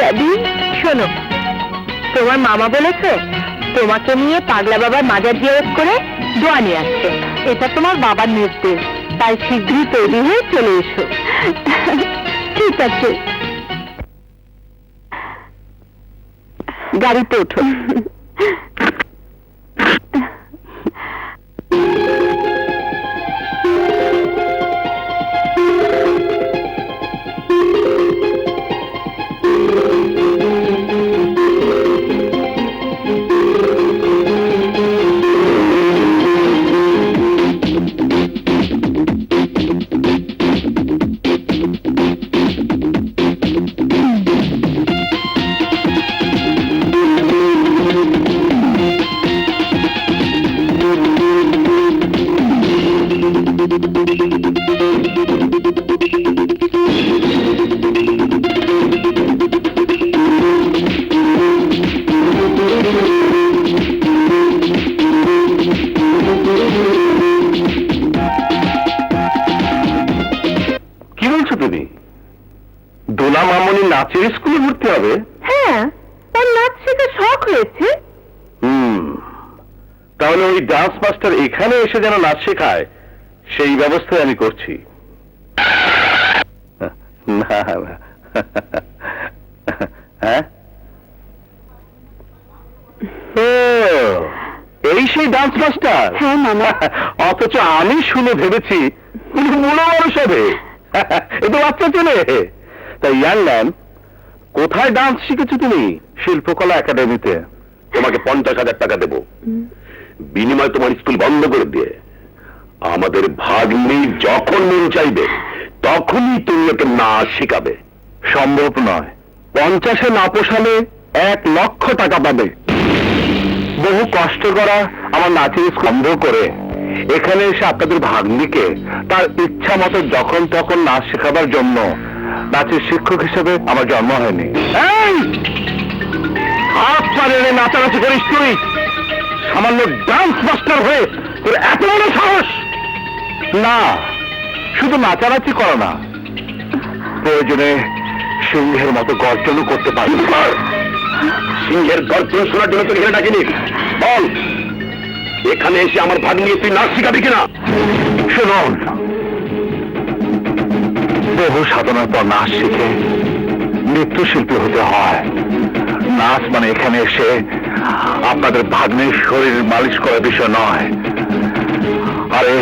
দাদি। শোনো, তোমার মামা বলেছে তোমাকে নিয়ে পাগলা বাবার মাজার জিয়ারত করে দোয়া নিয়ে আসছে। এটা তোমার বাবার নির্দেশ, তাই শীঘ্রই তৈরি হয়ে চলে এসো। ঠিক আছে, গাড়িতে ওঠো। দোলা মামনি নাচের স্কুলে ভর্তি হবে? হ্যাঁ, তার নাচ শেখার শখ হয়েছে। তাহলে ওই ডান্স মাস্টার এখানে এসে যেন নাচ শেখায় সেই ব্যবস্থাই আমি করছি। না না, হ্যাঁ, এই সেই ডান্স মাস্টার? হ্যাঁ মামা। অথচ আমি শুনে ভেবেছি বুড়ো মানুষ হবে, এ তো বাচ্চা ছেলে। তাই ইয়াং ম্যান, কোথায় ডান্স শিখেছো তুমি? শিল্পকলা একাডেমিতে। তোমাকে 50,000 টাকা দেব, বিনিময়ে তোমার স্কুল বন্ধ করে দিয়ে আমাদের ভাগ্নি যখন মন চাইবে তখনই তুমি ওকে নাচ শিখাবে। সম্ভব নয়, 50-এ না পোষালে 1 লক্ষ টাকা পাবে। বহু কষ্ট করা আমার নাচের স্কুল বন্ধ করে এখানে এসে আপনাদের ভাগ্নিকে তার ইচ্ছা মতো যখন তখন নাচ শেখাবার জন্য নাচের শিক্ষক হিসেবে আমার জন্ম হয়নি। হাত পারে নাচানাচি করিস তুই? সামান্য ডান্স মাস্টার হয়ে তোর এত বড় সাহস? না, শুধু নাচানাচি করো না, প্রয়োজনে সিংহের মতো গর্জনও করতে পারি। সিংহের গর্জন শোনার জন্য তোর এখানে ডাকিনি। বল, এখানে এসে আমার ভাগ্নি তুই নাচ শিখাবি কিনা? শুনুন, বহু সাধনার পর নাচ শিখে নৃত্যশিল্পী হতে হয়। নাচ মানে এখানে এসে আপনাদের ভাগ্নের শরীর মালিশ করার বিষয় নয়। আরে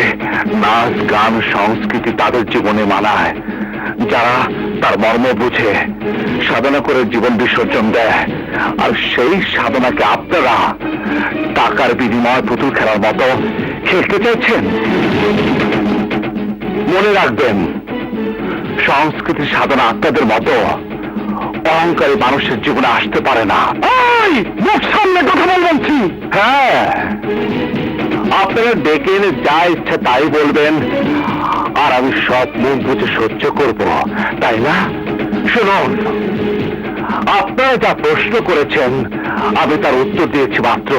নাচ, গান, সংস্কৃতি তাদের জীবনে মানায় যারা তার মর্ম বুঝে সাধনা করে জীবন বিসর্জন দেয়। আর সেই সাধনাকে আপনারা টাকার বিনিময় পুতুল খেলার মতো খেলতে চাইছেন। মনে রাখবেন, সংস্কৃতির সাধনা আপনাদের মতো অহংকারী মানুষের জীবনে আসতে পারে না। মুখ সামনে কথা বলছি। হ্যাঁ, আপনারা ডেকে এনে যা ইচ্ছা তাই বলবেন, আর আমি সব মুখ বুঝে সহ্য করব, তাই না? শুনুন, আপনারা যা প্রশ্ন করেছেন আমি তার উত্তর দিয়েছি মাত্র।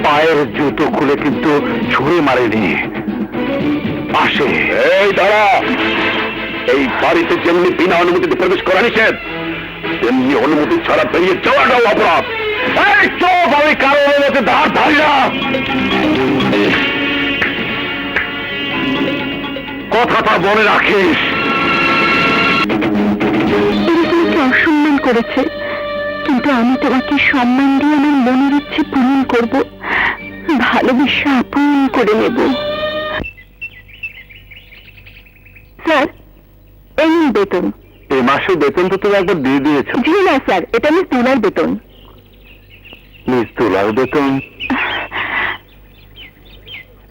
পায়ের জুতো খুলে কিন্তু ছুঁড়ে মারেনি। আসে। এই দাঁড়া, এই বাড়িতে যেমনি বিনা অনুমতিতে প্রবেশ করা নিষেধ, তেমনি অনুমতি ছাড়া বেরিয়ে যাওয়াটাও অপরাধ। এই চোখ, আমি কারো অনুমতি ধার ধারি না। কথাটা মনে রাখিস। তোমাকে অসম্মান করেছে, কিন্তু আমি তোমাকে সম্মান দিয়ে আমার মনের ইচ্ছে পূরণ করব, ভালোবেসে আপন করে নেব। স্যার, এই নিন বেতন। এই মাসের বেতন তো তুমি একবার দিয়ে দিয়েছ। জি না স্যার, এটা মিস তুলার বেতন। মিস তুলার বেতন?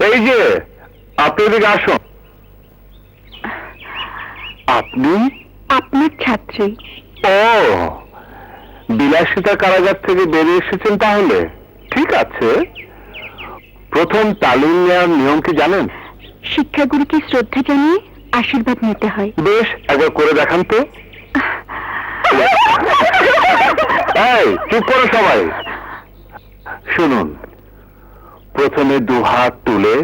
এই যে, আপনি এদিকে আসুন। আপনি? আপনার ছাত্রী। ও, বিলাসিতা কারাগার থেকে বেরিয়ে এসেছেন তাহলে? ঠিক আছে। প্রথম তালিম নেওয়ার নিয়ম কি জানেন? শিক্ষাগুরুকে শ্রদ্ধা জানিয়ে আশীর্বাদ নিতে হয়। বেশ, একবার করে দেখান তো। এই, চুপ করো সবাই। শুনুন, প্রথমে 2 হাত তুলে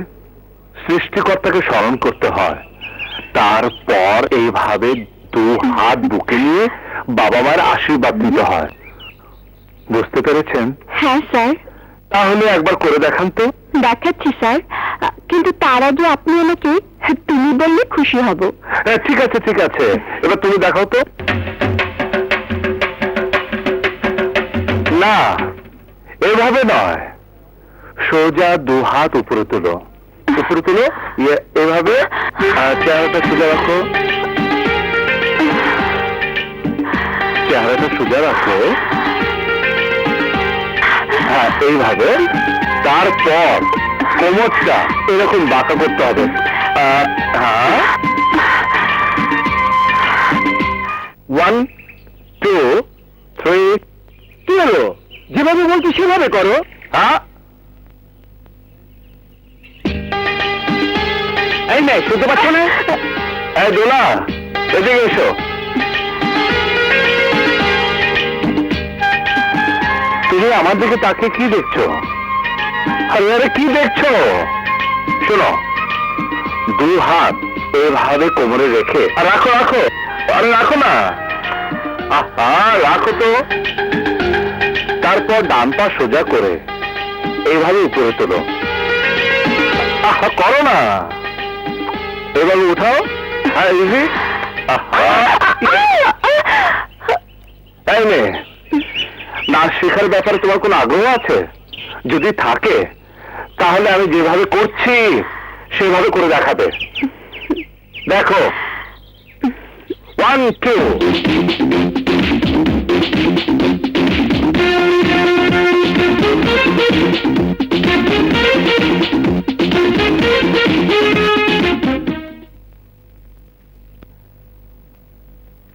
সৃষ্টিকর্তাকে স্মরণ করতে হয়। তারপর এইভাবে 2 হাত বুকে নিয়ে বাবা মায়ের আশীর্বাদ নিতে হয়, বুঝতে পেরেছেন? হ্যাঁ স্যার, তাহলে একবার করে দেখান তো। দেখাচ্ছি স্যার, কিন্তু তার আগে আপনি আমাকে তুমি বললে খুশি হব। ঠিক আছে ঠিক আছে, এবার তুমি দেখাও তো। না, এভাবে নয়, সোজা 2 হাত উপরে তুলো, উপরে তুলো, এভাবে চেহারাটা সোজা রাখো, চেহারাটা সোজা রাখো, হ্যাঁ এইভাবে। তারপর কোমরটা এরকম বাঁকা করতে হবে। হ্যাঁ, 1 2 3। কি হলো? যেভাবে বলছি সেভাবে করো। হ্যাঁ, এই নাই, শুনতে পাচ্ছ না? এই দোলা, এদিকে এসো। তুমি আমার দিকে তাকে কি দেখছো? আরে আরে কি দেখছো? শোনো, 2 হাত এভাবে কোমরে রেখে রাখো রাখো, আরে রাখো না, আহা রাখো তো। তারপর ডান পা সোজা করে এইভাবে উপরে তোলো, আহা করো না, এভাবে উঠাও। হ্যাঁ ইজি। এই মেয়ে, নাচ শেখার ব্যাপারে তোমার কোনো আগ্রহ আছে? যদি থাকে তাহলে আমি যেভাবে করছি সেভাবে করে দেখাবে। দেখো, 1 2।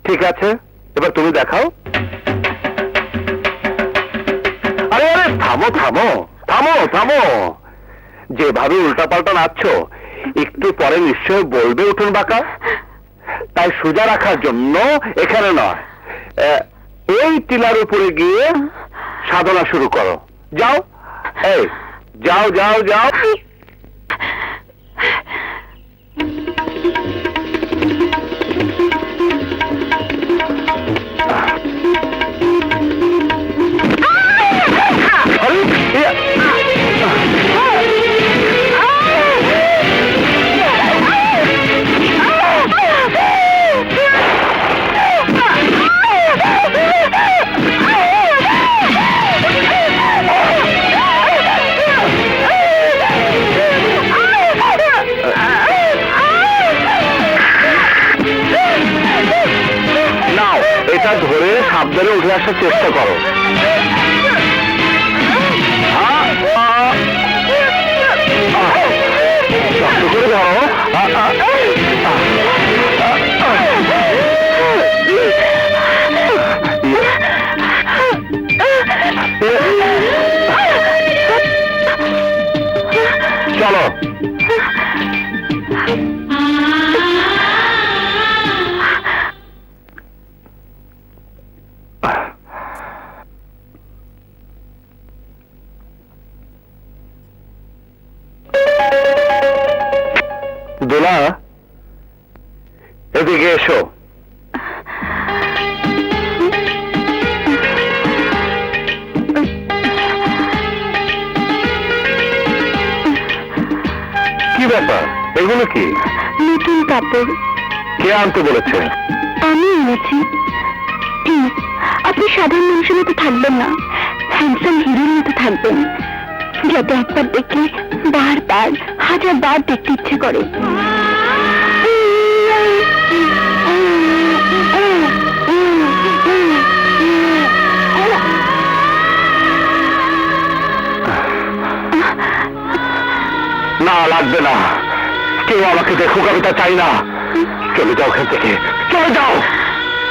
ঠিক আছে, এবার তুমি দেখাও। আরে আরে থামো থামো থামো থামো, যেভাবে উল্টাপাল্টা নাচছো একটু পরে নিশ্চয় বলবে উঠুন বাঁকা, তাই সোজা রাখার জন্য এখানে নয়, এই টিলার উপরে গিয়ে সাধনা শুরু করো। যাও, এই যাও যাও যাও। এটা ধরে সাবধানে উঠে আসার চেষ্টা করো। শক্ত করে ধরো। চলো। দোলা, এদিকে এসো। কি ব্যাপার, এগুলো কি? নতুন কাপড়। কে আনতে বলেছে? আমি এনেছি। আপনি সাধারণ মানুষের মতো থাকবেন না, হ্যান্ডসাম হিরোর মতো থাকবেন, যাতে একবার দেখলে বারবার 1000 বার দেখতে ইচ্ছে করে। না লাগবে না, কেউ আমাকে দেখুক, আমি তা চাই না। চলে যাও এখান থেকে, চলে যাও,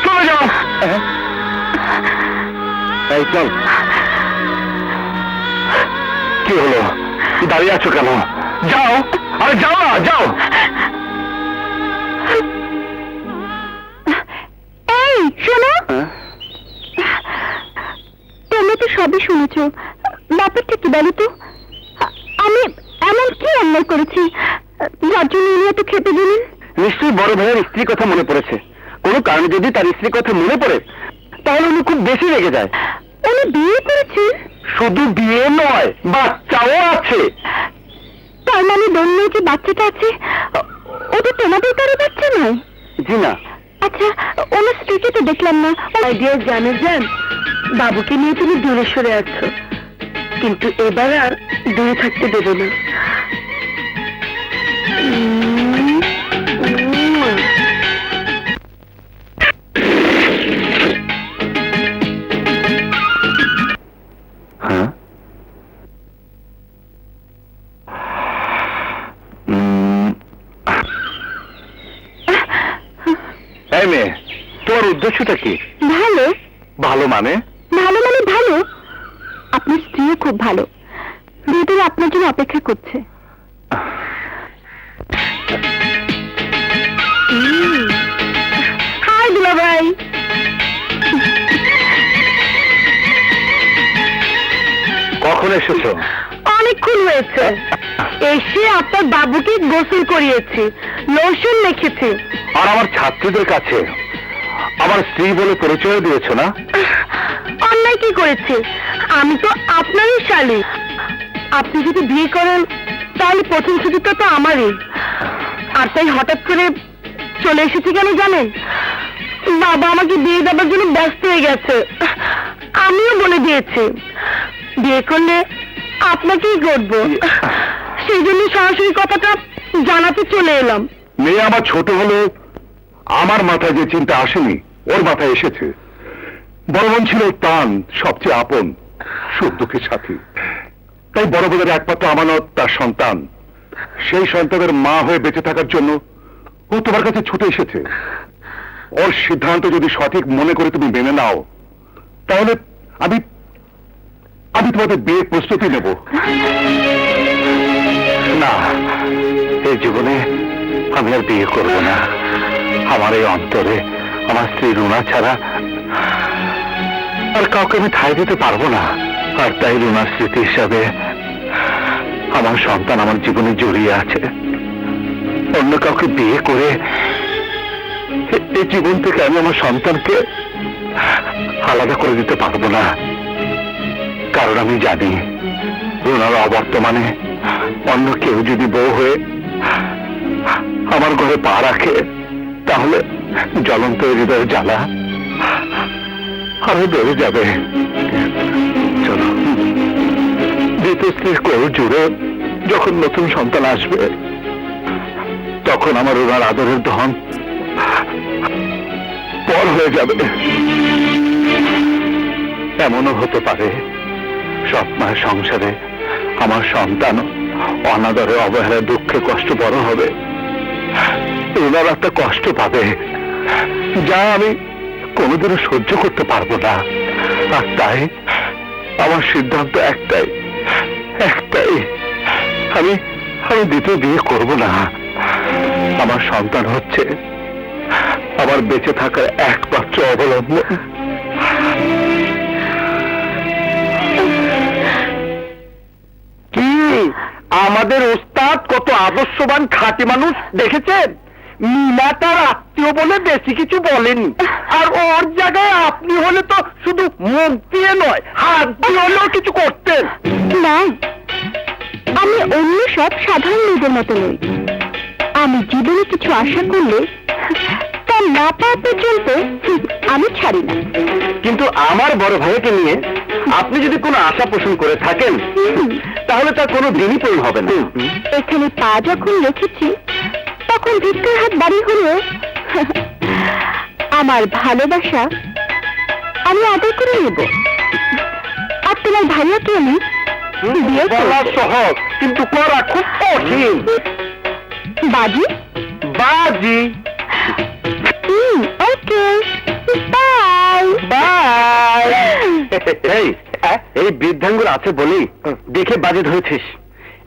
চলে যাও। এই চল। কি হলো, দাঁড়িয়ে আছো কেন? যাও, আরে যাও না, যাও। এই শোনো, তুমি তো সবই শুনেছ, ব্যাপারটা কি বলো তো? আমি এমন কি অন্যায় করেছি যার জন্য উনি এত খেতে দিলেন? নিশ্চয়ই বড় ভাইয়ের স্ত্রীর কথা মনে পড়েছে, কোনো কারণে যদি তার স্ত্রীর কথা মনে পড়ে তাহলে উনি খুব বেশি রেগে যায়। উনি বিয়ে করেছেন? শুধু বিয়ে নয়, বাচ্চাও আছে। তার মানে বললো যে বাচ্চাটা আছে ওটা তোমাদের কারো বাচ্চা নয়? জি না। আচ্ছা, ওনার স্ত্রীকে তো দেখলাম না। আইডিয়া জানে যান, বাবুকে নিয়ে তুমি দূরে সরে আছো, কিন্তু এবার আর দূরে থাকতে দেবো না। হ্যাঁ, এই মেয়ে, তোমার উদ্দেশ্যটা কি? ভালো। ভালো মানে? ভালো মানে ভালো। আপনার স্ত্রীও খুব ভালো, ভেতরে আপনার জন্য অপেক্ষা করছে। হাই দুলা ভাই। কখন এসেছো? অনেকক্ষণ হয়েছে। এসে আপনার বাবুকে গোসল করিয়েছি, লোশন মেখেছি। আর আমার ছাত্রীদের কাছে আমার স্ত্রী বলে পরিচয় দিয়েছো না? অন্যায় কি করেছি? আমি তো আপনারই শালী। আপনি যদি বিয়ে করেন তাহলে প্রথম সুযোগটা তো আমারই। আর তাই হঠাৎ করে চলে এসেছি কেন জানেন? বাবা আমাকে বিয়ে দেওয়ার জন্য ব্যস্ত হয়ে গেছে। আমিও বলে দিয়েছি বিয়ে করলে আপনাকেই করবো, সেই জন্য সরাসরি কথাটা জানাতে চলে এলাম। মেয়ে আমার ছোট হলো, আমার মাথায় যে চিন্তা আসেনি ওর মাথায় এসেছে। বড় বোন ছিল তান সবচেয়ে আপন, সুখ দুঃখের সাথী। তাই বড় বোনের একমাত্র আমানত তার সন্তান। সেই সন্তানের মা হয়ে বেঁচে থাকার জন্য ও তোমার কাছে ছুটে এসেছে। ওর সিদ্ধান্ত যদি সঠিক মনে করে তুমি মেনে নাও, তাহলে আমি আমি তোমাদের বিয়ের প্রস্তুতি নেব। না, এই জীবনে আমি আর বিয়ে করব না। আমার এই অন্তরে আমার স্ত্রী রুনা ছাড়া আর কাউকে আমি ঠাঁই দিতে পারবো না। আর তাই রুনার স্মৃতি হিসাবে আমার সন্তান আমার জীবনে জড়িয়ে আছে। অন্য কাউকে বিয়ে করে এই জীবন থেকে আমি আমার সন্তানকে আলাদা করে দিতে পারবো না। কারণ আমি জানি রুনার অবর্তমানে অন্য কেউ যদি বউ হয়ে আমার ঘরে পা রাখে, তাহলে জ্বলন্ত হৃদয়ের জ্বালা আরো বেড়ে যাবে। চলো, দ্বিতীয় স্ত্রীর কোল জুড়ে যখন নতুন সন্তান আসবে, তখন আমার রুনার আদরের ধন পর হয়ে যাবে। এমনও হতে পারে সৎ মায়ের সংসারে আমার সন্তান অনাদরে অবহেলায় দুঃখে কষ্ট বড় হবে। রুনার একটা কষ্ট পাবে যা আমি কোনোদিনও সহ্য করতে পারবো না। আর তাই আমার সিদ্ধান্ত একটাই, আমি দ্বিতীয় বিয়ে করব না। আমার সন্তান হচ্ছে আমার বেঁচে থাকার একমাত্র অবলম্বন। কি আমাদের ওস্তাদ কত আদর্শবান খাঁটি মানুষ দেখেছেন? মিনা তার আত্মীয় বলে বেশি কিছু বলেনি। আর ওর জায়গায় আপনি হলে তো শুধু মুখ দিয়ে নয়, হাত দিয়ে হলেও কিছু করতেন। না, আমি অন্য সব সাধারণ মেয়েদের মতো নই। আমি জীবনে কিছু আশা করলে তা না পাওয়া পর্যন্ত আমি ছাড়ি না। কিন্তু আমার বড় ভাইকে নিয়ে আপনি যদি কোনো আশা পোষণ করে থাকেন, তাহলে তার কোনো দিনই পূরণ হবে না। এখানে পা যখন রেখেছি তখন ভিক্ষার হাত বাড়ি হলেও আমার ভালোবাসা আমি আদর করে নেব। আর তোমার ভাইয়াকে আমি বিয়ে বলা করব। সহজ, কিন্তু করা খুব কঠিন। বাজি বাজি। ওকে, বাই বাই। এই বৃদ্ধাঙ্গুর আছে বলি দেখে বাজে ধরেছিস।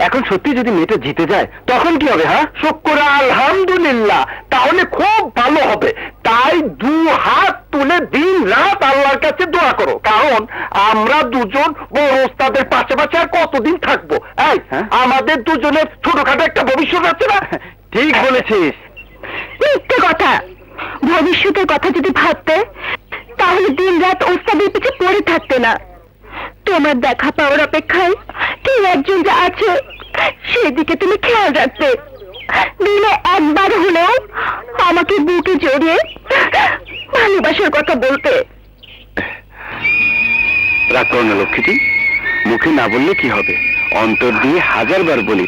এখন সত্যি যদি মেয়েটা জিতে যায় তখন কি হবে? হ্যাঁ, শুকর আলহামদুলিল্লাহ, তাহলে খুব ভালো হবে। তাই 2 হাত তুলে দিন রাত আল্লাহর কাছে দোয়া করো, কারণ আমরা দুজন বড় ওস্তাদের পাশাপাশি আর কতদিন থাকবো? এই আমাদের দুজনের ছোটখাটো একটা ভবিষ্যৎ আছে না? ঠিক বলেছিস। মিথ্যে কথা। ভবিষ্যতের কথা যদি ভাবতে, তাহলে দিন রাত ওস্তাদের পিছে পড়ে থাকতে না। তোমার দেখা পাওয়ার অপেক্ষায় কেউ একজন যে আছে সেদিকে তুমি খেয়াল রাখবে। দিনে একবার হলেও আমাকে বুকে জড়িয়ে ভালোবাসার কথা বলতে। রাগ করো না লক্ষ্মীটি, মুখে না বললে কি হবে, অন্তর দিয়ে হাজারবার বলি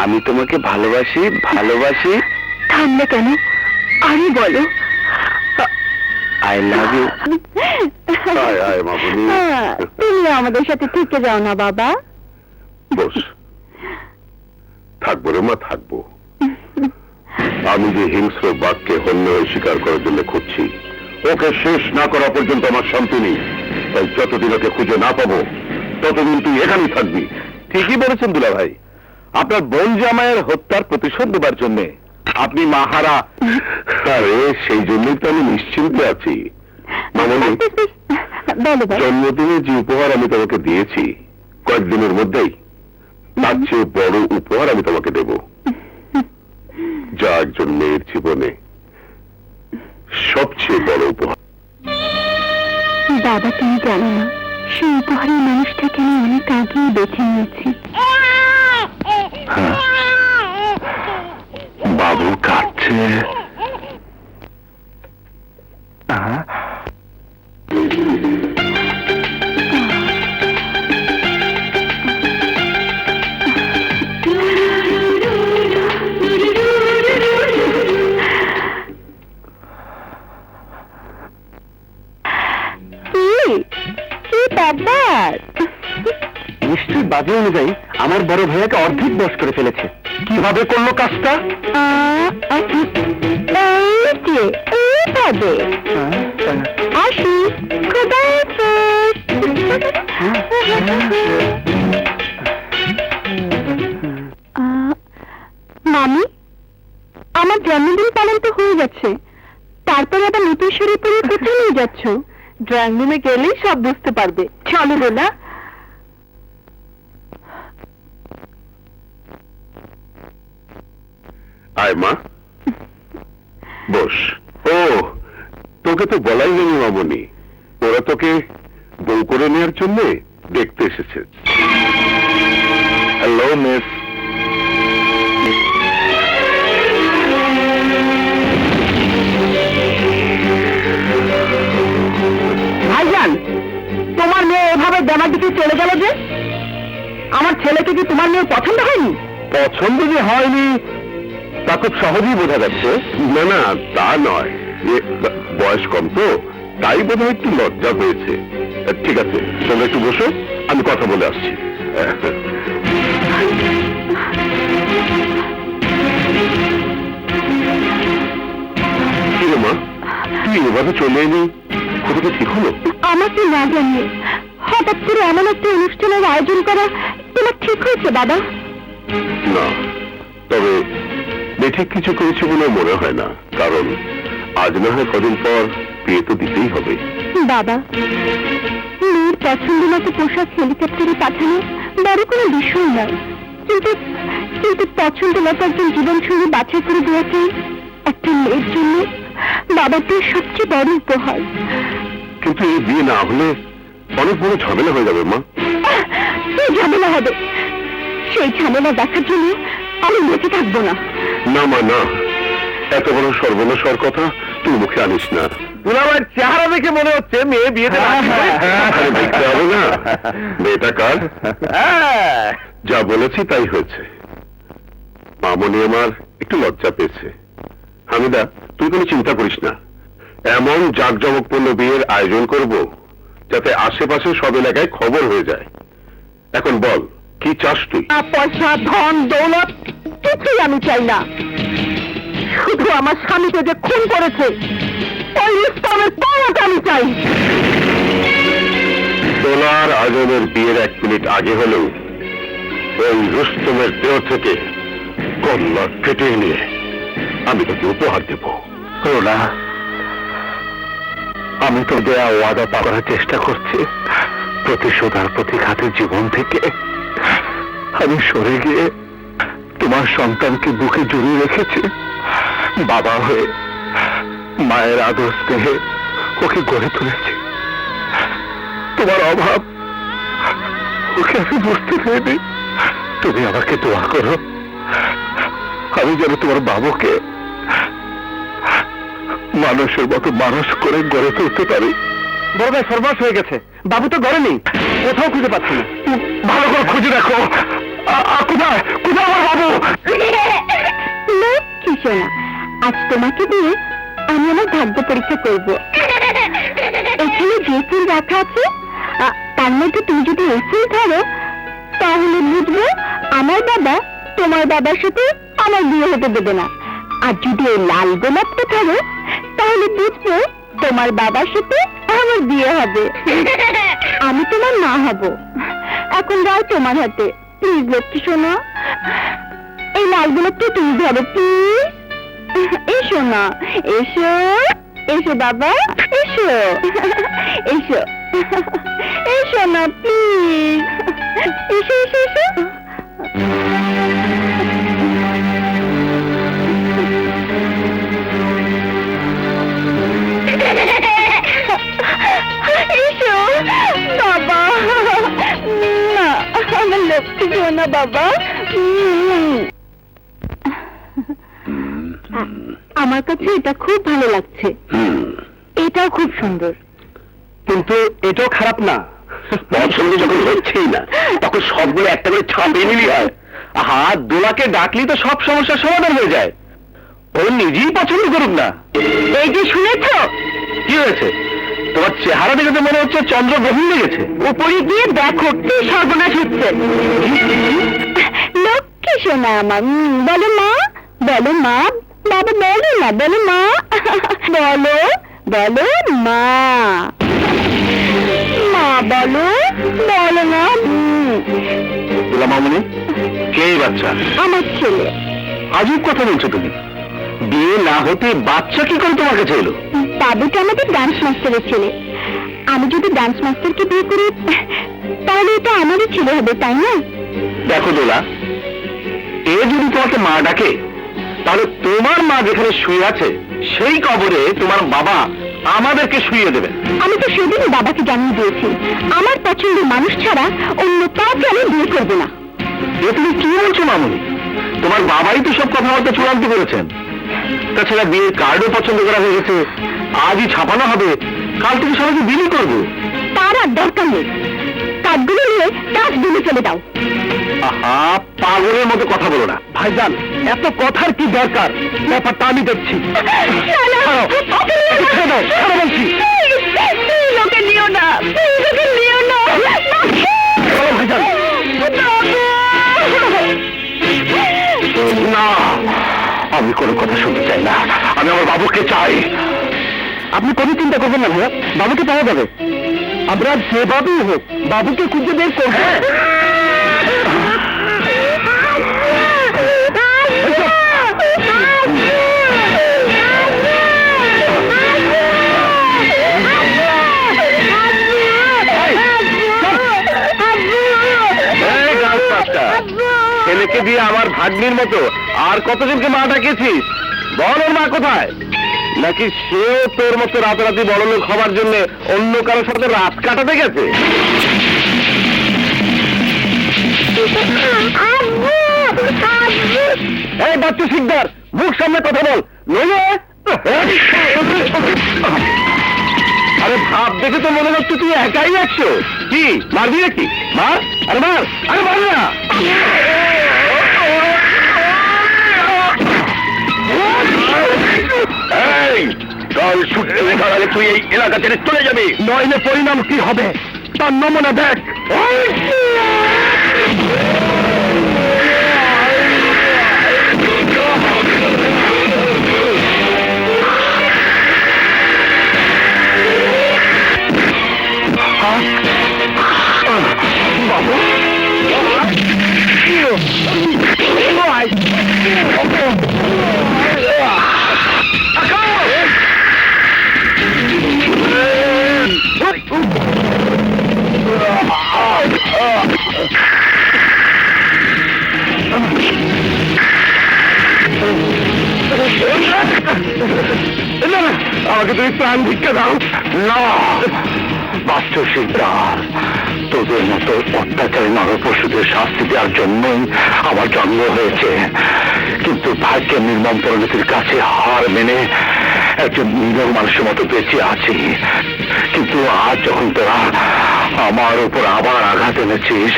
আমি তোমাকে ভালোবাসি ভালোবাসি। থামলে কেন, আরে বলো। I love you. আয় আয় মামুনি, তুমি আমাদের সাথে থেকে যাও না বাবা। বস। থাকবো রে মা, থাকবো। আমি যে হিংস্র বাঘকে হন্য স্বীকার করার জন্য খুঁজছি, ওকে শেষ না করা পর্যন্ত আমার শান্তি নেই। তাই যতদিন ওকে খুঁজে না পাবো ততদিন তুই এখানেই থাকবি। ঠিকই বলেছেন দুলা ভাই, আপনার বোন জামাইয়ের হত্যার প্রতিশোধ দেবার জন্য আপনি মাহারা। আরে সেই জন্যই তো আমি নিশ্চিন্তে আছি মামনি। বলো ভাই। জন্মদিনে যে উপহার আমি তোমাকে দিয়েছি কয়েকদিনের মধ্যেই তার চেয়ে বড় উপহার আমি তোমাকে দেব, যা একজন মেয়ের জীবনে সবচেয়ে বড় উপহার। বাবা তুমি জানো না, সেই উপহারের মানুষটাকে আমি অনেক আগেই বেছে নিয়েছি। হ্যাঁ, বাবু কাঁদছে। কি ব্যাপার? নিশ্চয়ই বাজে অনুযায়ী আমার বড় ভাইয়াকে অর্ধেক বয়স করে ফেলেছে। কিভাবে করলো কাজটা? এই যে এইভাবে। আসি, খোদা হাফেজ। মামি, আমার জন্মদিন পালন তো হয়ে গেছে, তারপরে আবার নতুন শাড়ি পরে কোথায় নিয়ে যাচ্ছ? ড্রয়িং রুমে গেলেই সব বুঝতে পারবে। চলো বলা। আয় মা, বস। ও, তোকে তো বলাই নেই মামনি, ওরা তোকে বউ করে নেওয়ার জন্য দেখতে এসেছে। Hello miss. ভাইজান, তোমার মেয়ে এভাবে দেমার দিকে চলে গেল যে? আমার ছেলেকে কি তোমার মেয়ের পছন্দ হয়নি? পছন্দ যে হয়নি তা খুব সহজেই বোঝা যাচ্ছে। না না, তা নয়, বয়স কম তো, তাই বোধহয় একটু লজ্জা হয়েছে। ঠিক আছে, তোমরা একটু বসো, আমি কথা বলে আসছি। কি রে মা, তুই এভাবে চলে এলি, কোথাও ঠিক হলো? আমাকে না জানিয়ে হঠাৎ করে এমন একটা অনুষ্ঠানের আয়োজন করা তোমার ঠিক হয়েছে বাবা? না, তবে বেঠিক কিছু করেছি বলে মনে হয় না, কারণ আজ না হয় কদিন পর বিয়ে তো দিতেই হবে। বাবা, মেয়ের পছন্দ মতো পোশাক হেলিকপ্টারে পাঠানো বড় কোনো বিষয় নয়, কিন্তু কিন্তু পছন্দ মতো একজন জীবনসঙ্গী বাছাই করে দেওয়াটাই একটা মেয়ের জন্য বাবাদের সবচেয়ে বড় উপহার। কিন্তু এই বিয়ে না হলে অনেক বড় ঝামেলা হয়ে যাবে মা। কি ঝামেলা হবে? সেই ঝামেলা দেখার জন্য আমি বেঁচে থাকবো না। না মা, না, এত বড় সর্বনাশর কথা তুই মুখে আনিস না। দুলাভাইয়ের চেহারা দেখে মনে হচ্ছে মেয়ে বিয়েতে আরে দেখতে হবে না মেয়েটা কার। যা বলেছি তাই হয়েছে। মামনি আমার একটু লজ্জা পেয়েছে। হামিদা, তুই কোনো চিন্তা করিস না, এমন জাঁকজমকপূর্ণ বিয়ের আয়োজন করব যাতে আশেপাশে সব এলাকায় খবর হয়ে যায়। এখন বল, কি চাস তুই? পয়সা, ধন, দৌলত কিছুই আমি চাই না, শুধু আমার স্বামীকে যে খুন করেছে ওই ইসলামের পাওয়াটা আমি চাই। তোলার আজমের বিয়ের 1 মিনিট আগে হলেও ওই রুস্তমের দেহ থেকে কল্লা কেটে নিয়ে আমি তোকে উপহার দেব। রোনা, আমি তো দেয়া ওয়াদা করার চেষ্টা করছি। প্রতিশোধ আর প্রতিঘাতের জীবন থেকে আমি সরে গিয়ে তোমার সন্তানকে বুকে জড়িয়ে রেখেছি। বাবা হয়ে মায়ের আদর স্নেহে ওকে গড়ে তুলেছি। তোমার অভাব ওকে আমি বুঝতে পারিনি। তুমি আমাকে দোয়া করো, আমি যেন তোমার বাবুকে মানুষের মতো মানুষ করে গড়ে তুলতে পারি। বড় ভাই সর্বনাশ হয়ে গেছে, বাবু তো ঘরে নেই, কোথাও খুঁজে পাচ্ছি না। ভালো করে খুঁজে দেখো। কোথায় কোথায় আমার বাবু? লক্ষ্মী সোনা, আজ তোমাকে দিয়ে আমি আমার ভাগ্য পরীক্ষা করব। এখানে যে ফুল রাখা আছে তার মধ্যে তুমি যদি এই ফুল ধরো তাহলে বুঝবো আমার বাবা তোমার বাবার সাথে আমার বিয়ে হতে দেবে না। আর যদি এই লাল গোলাপটা ধরো তাহলে বুঝবো তোমার বাবার সাথে আমার বিয়ে হবে। আমি তোমার মা হব। এখন যাও তোমার হাতে, প্লিজ লক্ষ্মী সোনা। এই লাল গোলাপটা তুমি ধরো প্লিজ। এসো না, এসো এসো বাবা, এসো এসো এসো না প্লিজ, এসো এসো এসো। এসো বাবা, না আমার লক্ষ্মী সোনা বাবা। আমার কাছে এটা খুব ভালো লাগছে, এটাও খুব সুন্দর। কিন্তু এটাও খারাপ না। পছন্দ যখন হচ্ছেই না তখন সবগুলো একটা করে ছাপিয়ে নিলি হয়। হাত দোলাকে ডাকলি তো সব সমস্যার সমাধান হয়ে যায়। ও নিজেই পছন্দ করুক না। এই যে শুনেছ, কি হয়েছে? তোমার চেহারা দেখে তো মনে হচ্ছে চন্দ্র গ্রহণ লেগেছে। উপরে গিয়ে দেখো কি সর্বনাশ হচ্ছে। লক্ষ্মী সোনা আমার, বলো মা, বলো মা, বাবা বলো না, বলো মা, বলো বলো মা, মা বলো, বলো না। দুলা মামনি, কে এই বাচ্চা? আমার ছেলে। আজব কথা বলছো তুমি। বিয়ে না হতে বাচ্চা কি করে তোমার কাছে এলো? বাবুটা আমাদের ডান্স মাস্টারের ছেলে। আমি যদি ডান্স মাস্টারকে বিয়ে করি তাহলে এটা আমারই ছেলে হবে, তাই না? দেখো দোলা, এ যদি তোমাকে মা ডাকে তাহলে তোমার মা যেখানে শুয়ে আছে সেই কবরে তোমার বাবা আমাদেরকে শুইয়ে দেবে। আমি তো সেদিনই বাবাকে জানিয়ে দিয়েছি আমার পছন্দের মানুষ ছাড়া অন্য কাউকে আমি বিয়ে করবো না। এ তুমি কি বলছো মামনি? তোমার বাবাই তো সব কথাবার্তা চূড়ান্ত করেছেন। তাছাড়া বিয়ের কার্ডও পছন্দ করা হয়ে গেছে, আজই ছাপানো হবে, কাল থেকে সবাইকে বিলি করবো। তার আর দরকার নেই, কাঠগুলো নিয়ে ডাস্টবিনে চলে দাও। আহা, পাগলের মতো কথা বলো না। ভাইজান, এত কথার কি দরকার? ব্যাপারটা আমি দেখছি। বলছি লোকে নিও না, লোকে নিও না। ভাইজান, না, আমি কোনো কথা শুনতে চাই না। আমি আমার বাবুকে চাই। আপনি কোনো চিন্তা করবেন না ভাইয়া, বাবুকে পাওয়া যাবে। আমরা যেভাবেই হোক বাবুকে খুঁজে বের করবো। ছেলেকে দিয়ে আমার ভাগ্নির মতো আর কতজনকে মা ডাকিয়েছিস? বল ওর মা কোথায়? নাকি সেও তোর মতো রাতারাতি বড়লোক হবার জন্য অন্য কারোর সাথে রাত কাটাতে গেছে? এই বাচ্চু শিকদার, মুখ সামনে কথা বল, নইলে আরে ভাব দেখে তো মনে হচ্ছে তুই একাই আছো। কি মারবি নাকি? মার, আরে মার, আরে মার না। কাল সূর্য দাঁড়ালে তুই এই এলাকা ছেড়ে চলে যাবি, নইলে পরিণাম কি হবে তার নমুনা দেখ। বাবু, আমাকে তুমি প্রাণ ভিক্ষা দাও। না বাচ্চ শিকদার, তোদের মতো অত্যাচারী নরপশুদের শাস্তি দেওয়ার জন্যই আমার জন্ম হয়েছে, কিন্তু ভাগ্যের নির্মম পরিণতির কাছে হার মেনে একজন নিরীহ মানুষের মতো বেঁচে আছি। কিন্তু আজ যখন তোরা আমার উপর আবার আঘাত এনেছিস,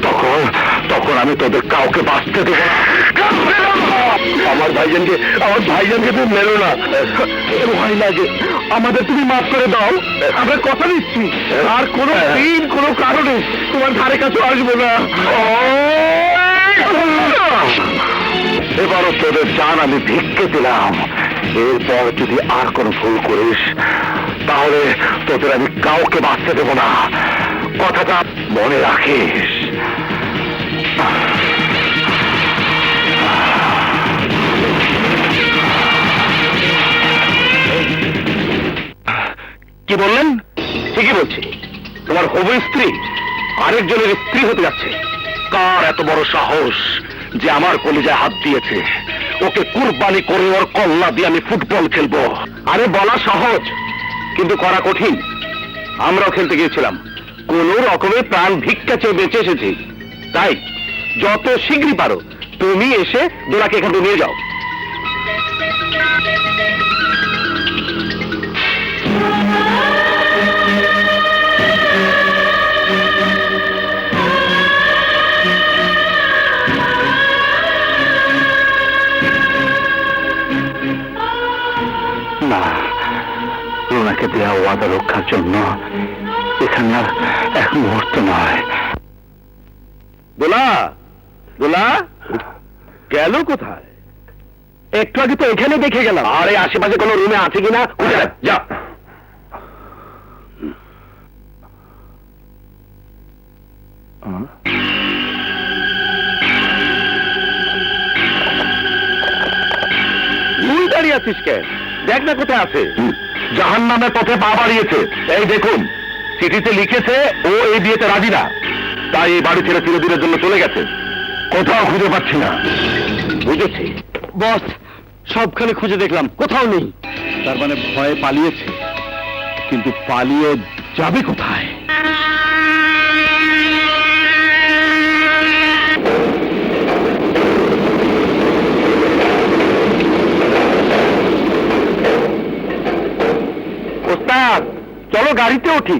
তখন তখন আমি তোদের কাউকে বাঁচতে দেব না। আমার ভাইজানকে তুমি মেরো না, ভয় লাগে। আমাদের তুমি মাফ করে দাও, আমরা কথা দিচ্ছি আর কোনো দিন কোনো কারণে তোমার ধারে কাছে আসবো না। এবারও তোদের জান আমি ভিক্ষে দিলাম, এরপর যদি আর কোনো ভুল করিস তাহলে তোদের আমি কাউকে বাঁচতে দেব না, কথাটা মনে রাখিস। কি বললেন? ঠিকই বলছি, তোমার হবু স্ত্রী আরেকজনের স্ত্রী হতে যাচ্ছে। কার এত বড় সাহস যে আমার কলিজায় হাত দিয়েছে? ওকে কুরবানি করে ওর কল্লা দিয়ে আমি ফুটবল খেলবো। আরে বলা সহজ কিন্তু করা কঠিন। আমরাও খেলতে গিয়েছিলাম, কোন রকমের প্রাণ ভিক্ষা চেয়ে বেঁচে এসেছি। তাই যত শীঘ্রই পারো তুমি এসে দোলাকে এখান থেকে নিয়ে যাও। না, রুনাকে দেওয়া ওয়াদা রক্ষার জন্য এখানে আর এক মুহূর্ত নয়। দোলা, দোলা গেল কোথায়? একটু আগে তো এখানে দেখে গেলাম। আরে আশেপাশে কোনো রুমে আছে কিনা খুঁজে দেখ, যা। তুই দাঁড়িয়ে আছিস কেন? দেখ না কোথায় আছে। জাহান্নামের পথে পা বাড়িয়েছে। এই দেখুন, চিঠিতে লিখেছে ও এই বিয়েতে রাজি না, তাই এই বাড়ি ছেড়ে চিরদিনের জন্য চলে গেছে। কোথাও খুঁজে পাচ্ছি না। বুঝেছি বস, সবখানে খুঁজে দেখলাম, কোথাও নেই। তার মানে ভয়ে পালিয়েছে, কিন্তু পালিয়ে যাবে কোথায়? ওস্তাদ, চলো গাড়িতে উঠি।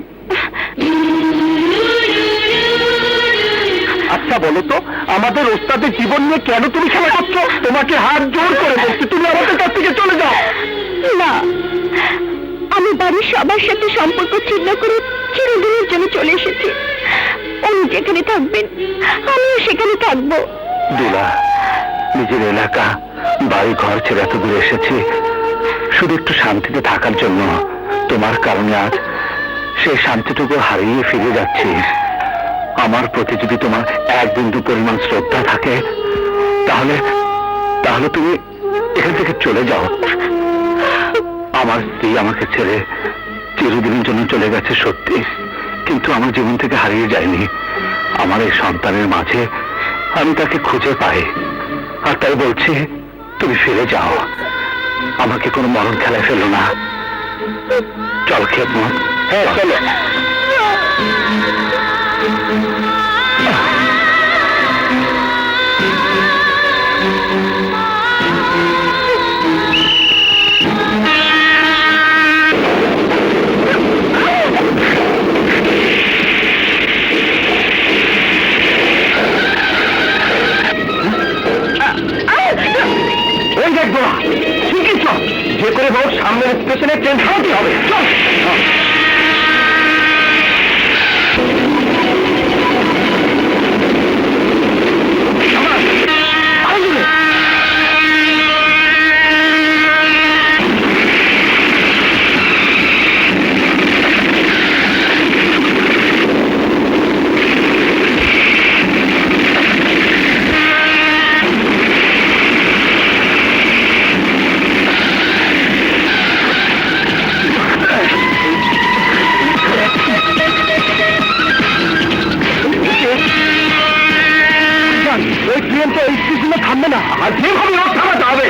আচ্ছা বলো তো, আমাদের ওস্তাদের জীবন নিয়ে কেন তুমি খেলা করছো? তোমাকে হাত জোর করে বলছি, তুমি আমাদের কাছ থেকে চলে যাও। না, আমি বাড়ির সবার সাথে সম্পর্ক ছিন্ন করে চিরদিনের জন্য চলে এসেছি। উনি যেখানে থাকবেন আমিও সেখানে থাকবো। দুলা, নিজের এলাকা বাড়ি ঘর ছেড়ে এত দূরে এসেছি শুধু একটু শান্তিতে থাকার জন্য। তোমার কারণে আজ সেই শান্তিটুকু হারিয়ে ফিরে যাচ্ছি। আমার প্রতি যদি তোমার এক বিন্দু পরিমাণ শ্রদ্ধা থাকে তাহলে তাহলে তুমি এখান থেকে চলে যাও। আমার স্ত্রী আমাকে ছেড়ে চিরদিনের জন্য চলে গেছে সত্যি, কিন্তু আমার জীবন থেকে হারিয়ে যায়নি। আমার এই সন্তানের মাঝে আমি তাকে খুঁজে পাই, আর তাই বলছি তুমি ফিরে যাও। আমাকে কোনো মরণ খেলায় ফেলো না। চল খেদমত। হ্যাঁ চলো। ওই দেখবো না, ঠিকই চল। যে করে হোক সামনের স্টেশনে ট্রেন থামাতে হবে। চল। ওই ট্রেন তো এই স্টেশনে থামবে না, আর যেভাবে হোক থামাতে হবে।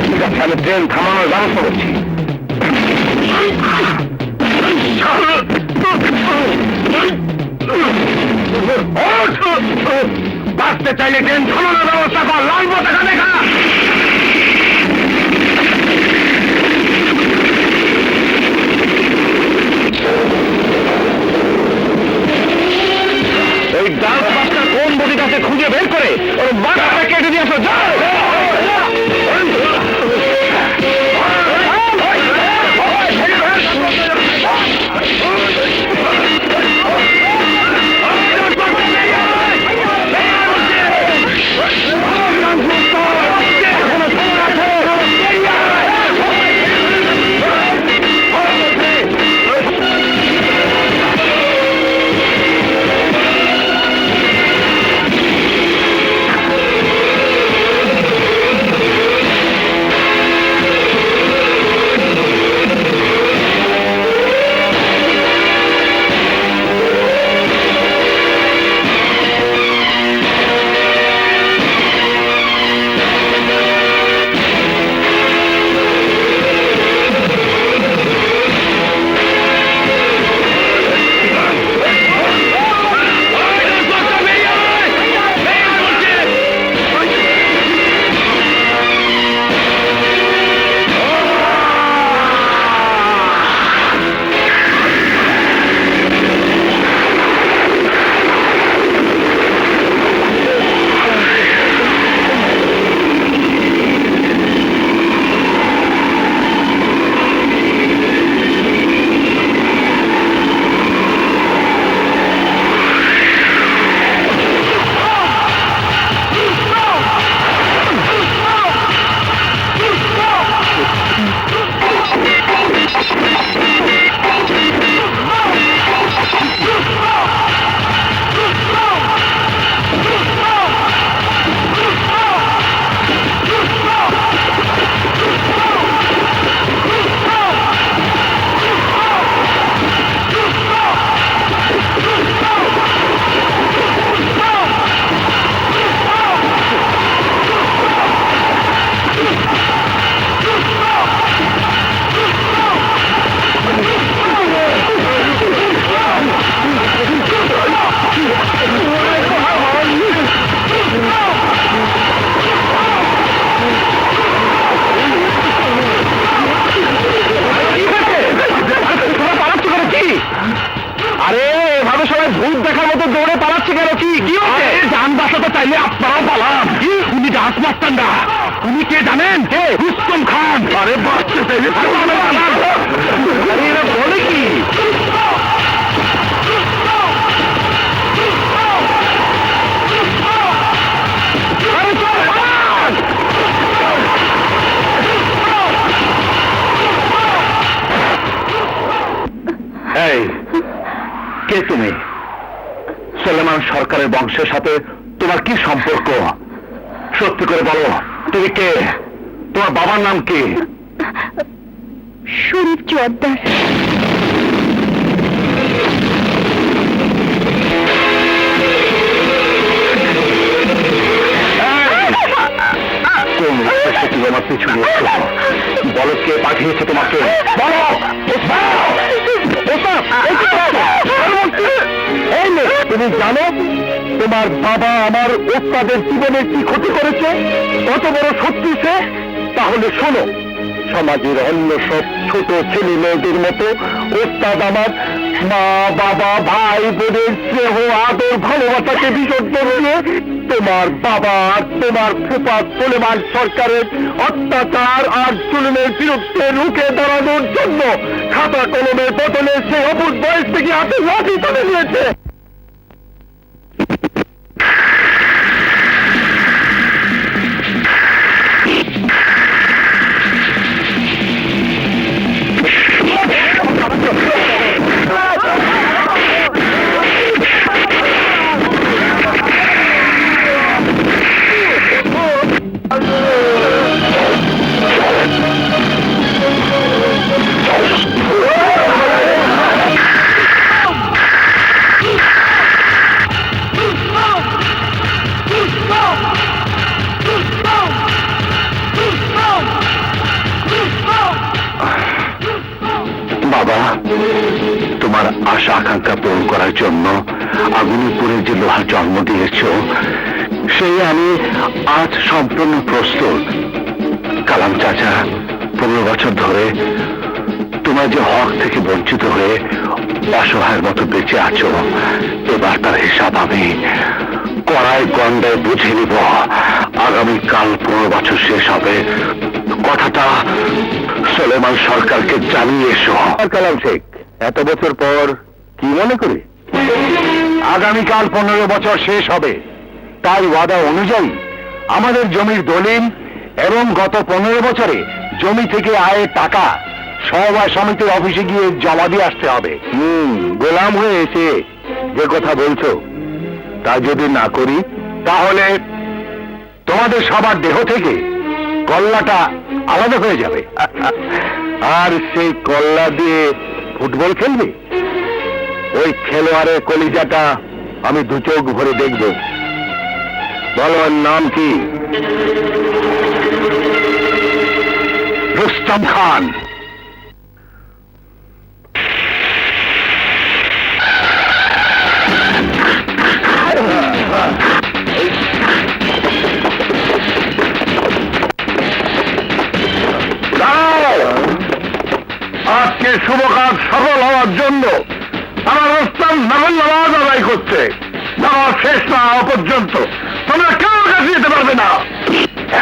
ঠিক আছে, আমি ট্রেন থামানোর ব্যবস্থা করছি। বাঁচতে চাইলে ট্রেন থামানোর ব্যবস্থা কর। লাল পতাকা দেখা। ওই ডাক বাসটা কোন বডির কাছে খুঁজে বের করে ওর মাথাটা কেটে দিয়ে আসো। যাও। আরে এভাবে সবাই ভূত দেখার মতো দৌড়ে পালাচ্ছে কেন? কি কি হচ্ছে? যান বাঁচাতে চাইলে আপনারাও পালান। উনি ডাক মারতেন না। উনি কে জানেন? কে? রুস্তম খান। আরে বাঁচতে চাইলে এরা বলে কি? এই কে তুমি? সুলেমান সরকারের বংশের সাথে তোমার কি সম্পর্ক? সত্যি করে বলো, তুমি কে? তোমার বাবার নাম কি? শরীফ জোয়ারদার। কোন উদ্দেশ্যে তুমি আমার পিছনে এসেছো? বলো কে পাঠিয়েছে তোমাকে? বলো। তুমি জানো তোমার বাবা আমার ওস্তাদের জীবনের কি ক্ষতি করেছে? কত বড় শত্রু সে? তাহলে শোনো, সমাজের অন্য সব ছোট ছেলে মেয়েদের মতো ওস্তাদ আমার মা বাবা ভাই বোনের স্নেহ আদর ভালোবাসাকে বিসর্জন দিয়ে তোমার বাবা আর তোমার ফুফা সুলেমান সরকারের অত্যাচার আর জুলুমের বিরুদ্ধে রুখে দাঁড়ানোর জন্য খাতা কলমের বদলে সে অবুধ বয়স থেকে হাতে লাঠি তুলে নিয়েছে। বাবা, তোমার আশা আকাঙ্ক্ষা পূরণ করার জন্য আগুনিপুরে যে লোহার জন্ম দিয়েছ, সেই আমি আজ সম্পূর্ণ প্রস্তুত। কালাম চাচা 15 বছর ধরে তোমার যে হক থেকে বঞ্চিত হয়ে অসহায়ের মতো বেঁচে আছো, এবার তার হিসাব আমি কড়াই গন্ডায় বুঝে নিব। আগামীকাল 15 বছর শেষ হবে, কথাটা সুলেমান সরকারকে জানিয়ে এসো। কালাম শেখ, এত বছর পর কি মনে করি? আগামীকাল 15 বছর শেষ হবে, তাই ওয়াদা অনুযায়ী আমাদের জমির দলিল এবং গত 15 বছরে জমি থেকে আয়ের টাকা সমবায় সমিতির অফিসে গিয়ে জমা দিয়ে আসতে হবে। গোলাম হয়ে এসে যে কথা বলছো তা যদি না করি, তাহলে তোমাদের সবার দেহ থেকে কল্লাটা আলাদা হয়ে যাবে। আর সেই কল্লা দিয়ে ফুটবল খেলবে? ওই খেলোয়াড়ের কলিজাটা আমি 2 চোখ ভরে দেখব। বলো, ওর নাম কি? রুস্তম খান। আজকে শুভ কাজ সফল হওয়ার জন্য আমার রুস্তম নগর নামাজ আদায় করছে। নামাজ শেষ না হওয়া পর্যন্ত তোমরা কেউ কাছে যেতে পারবে না।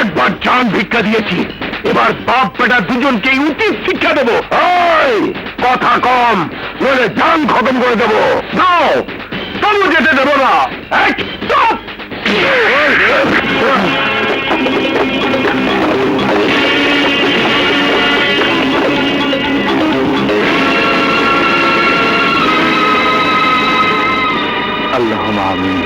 একবার জান ভিক্ষা দিয়েছি, এবার বাপ বেটা দুজনকেই উচিত শিক্ষা দেবো। কথা কম, নইলে জান খতম করে দেবো। নাও, তবু যেতে দেবো না। আল্লাহুম্মা আমিন।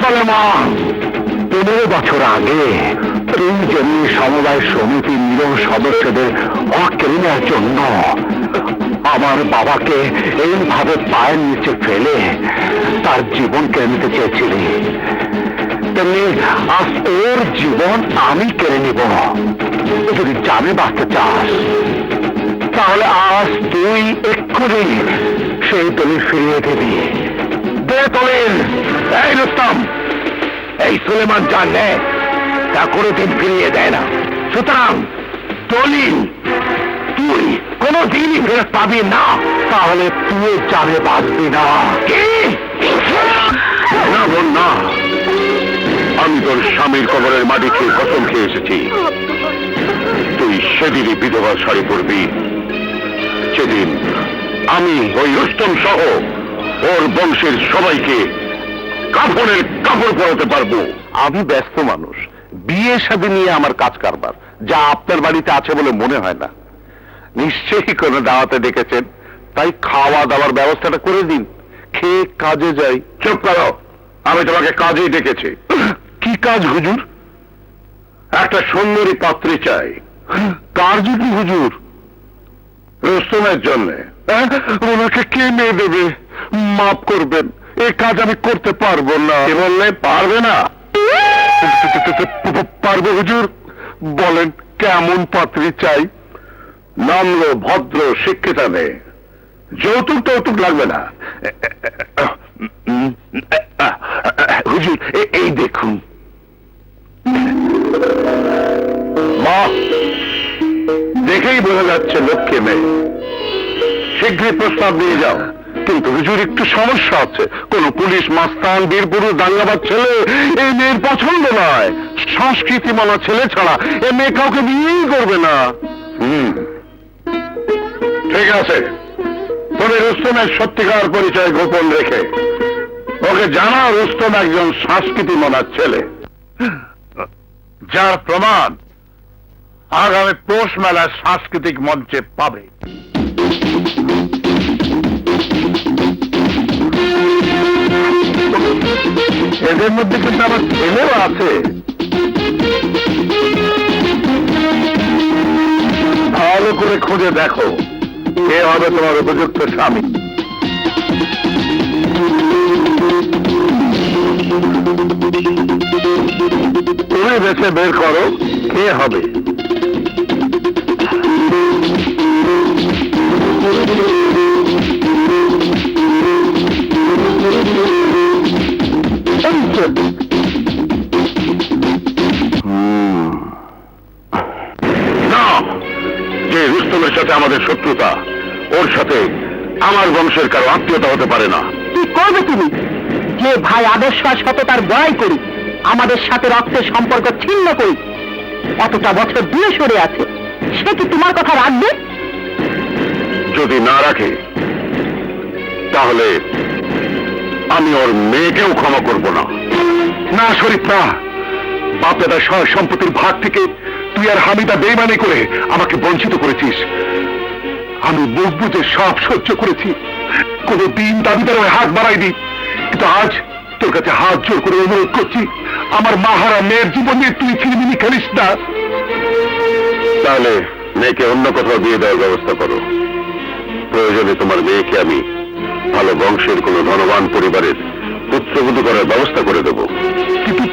সুলেমান, 15 বছর আগে এই জমি সমবায় সমিতির নিরহ সদস্যদের হক কেড়ে নেওয়ার জন্য আমার বাবাকে এইভাবে পায়ের নিচে ফেলে তার জীবন কেড়ে নিতে চেয়েছিলি, তেমনি আজ ওর জীবন আমি কেড়ে নিব। যদি জানে বাঁচতে চাস, তাহলে আজ তুই এক্ষুনি সেই দলিল ফিরিয়ে দিবি। দে দলিল। এই রুস্তম, এই সুলেমান যা নেয় তা কোনোদিন ফিরিয়ে দেয় না, সুতরাং দলিল তুই কোনোদিনই ফেরত পাবি না। তাহলে তুই জানে বাঁচবি না। কি না বোন, না, আমি তোর স্বামীর কবরের মাটি খেয়ে কসম খেয়ে এসেছি, তুই সেদিনই বিধবা শাড়ি পরবি, সেদিন আমি ওই রুস্তম সহ ওর বংশের সবাইকে কাপড়ের কাপড় পরাতে পারবো। আমি ব্যস্ত মানুষ, বিয়ে শাদী নিয়ে আমার কাজ কারবার, যা আপনার বাড়িতে আছে বলে মনে হয় না। নিশ্চয়ই কোনো দাওয়াতে ডেকেছেন, তাই খাওয়া দাওয়ার ব্যবস্থাটা করে দিন, খেয়ে কাজে যাই। চুপ করো, আমি তোমাকে কাজেই ডেকেছি। কি কাজ হুজুর? একটা সুন্দরী পাত্রী চাই। কার জন্য হুজুর? রুস্তমের জন্য। ওনাকে কে মেয়ে দেবে? মাফ করবেন, এই কাজ আমি করতে পারবো না। কি বললে? পারবে না? পারবো হুজুর। বলেন কেমন পাত্রী চাই? নম্র, ভদ্র, শিক্ষিতা মেয়ে। যৌতুক টৌতুক লাগবে না। হুজুর এই দেখুন। মা, দেখেই বোঝা যাচ্ছে লক্ষ্মী মেয়ে। শীঘ্রই প্রস্তাব নিয়ে যাও। কিন্তু হুজুর একটু সমস্যা আছে। কোন পুলিশ মাস্তান, বীর পুরুষ, দাঙ্গাবাজ ছেলে এই মেয়ের পছন্দ নয়। সংস্কৃতি মানা ছেলে ছাড়া এ মেয়ে কাউকে বিয়েই করবে না। ঠিক আছে, তুমি রুস্তমের সত্যিকার পরিচয় গোপন রেখে ওকে জানাও রুস্তম একজন সংস্কৃতি মানার ছেলে, যার প্রমাণ আগামী পৌষ মেলার সাংস্কৃতিক মঞ্চে পাবে। এদের মধ্যে কিন্তু আমার ছেলেও আছে। ভালো করে খুঁজে দেখো কে হবে তোমার উপযুক্ত স্বামী। তুমি বেছে বের করো কে হবে। যে রুস্তমের সাথে আমাদের শত্রুতা, ওর সাথে আমার বংশের কারো আত্মীয়তা হতে পারে না। কি করবে তুমি? যে ভাই আদর্শ আর সততার বড়াই করি, আমাদের সাথে রক্তের সম্পর্ক ছিন্ন করি, এতটা বছর দূরে সরে আছে, সে কি তোমার কথা রাখবে? যদি না রাখে তাহলে আমি ওর মেয়েকেও ক্ষমা করব না। না শরীফ না, বাপ দাদা সয় সম্পত্তির ভাগ থেকে তুই আর হামিদা বেইমানি করে আমাকে বঞ্চিত করেছিস। আমি মুখ বুঝে সব সহ্য করেছি, কোনো দিন দাবিদার ওই হাত বাড়াইনি। কিন্তু আজ তোর কাছে হাত জোর করে অনুরোধ করছি, আমার মাহারা মেয়ের জীবন নিয়ে তুই ছিনিমিনি খেলিস না। তাহলে মেয়েকে অন্য কোথাও দিয়ে দেওয়ার ব্যবস্থা করো। প্রয়োজনে তোমার মেয়েকে আমি ভালো বংশের কোন ধনবান পরিবারের পুত্রবধূ করার ব্যবস্থা করে দেব। কিন্তু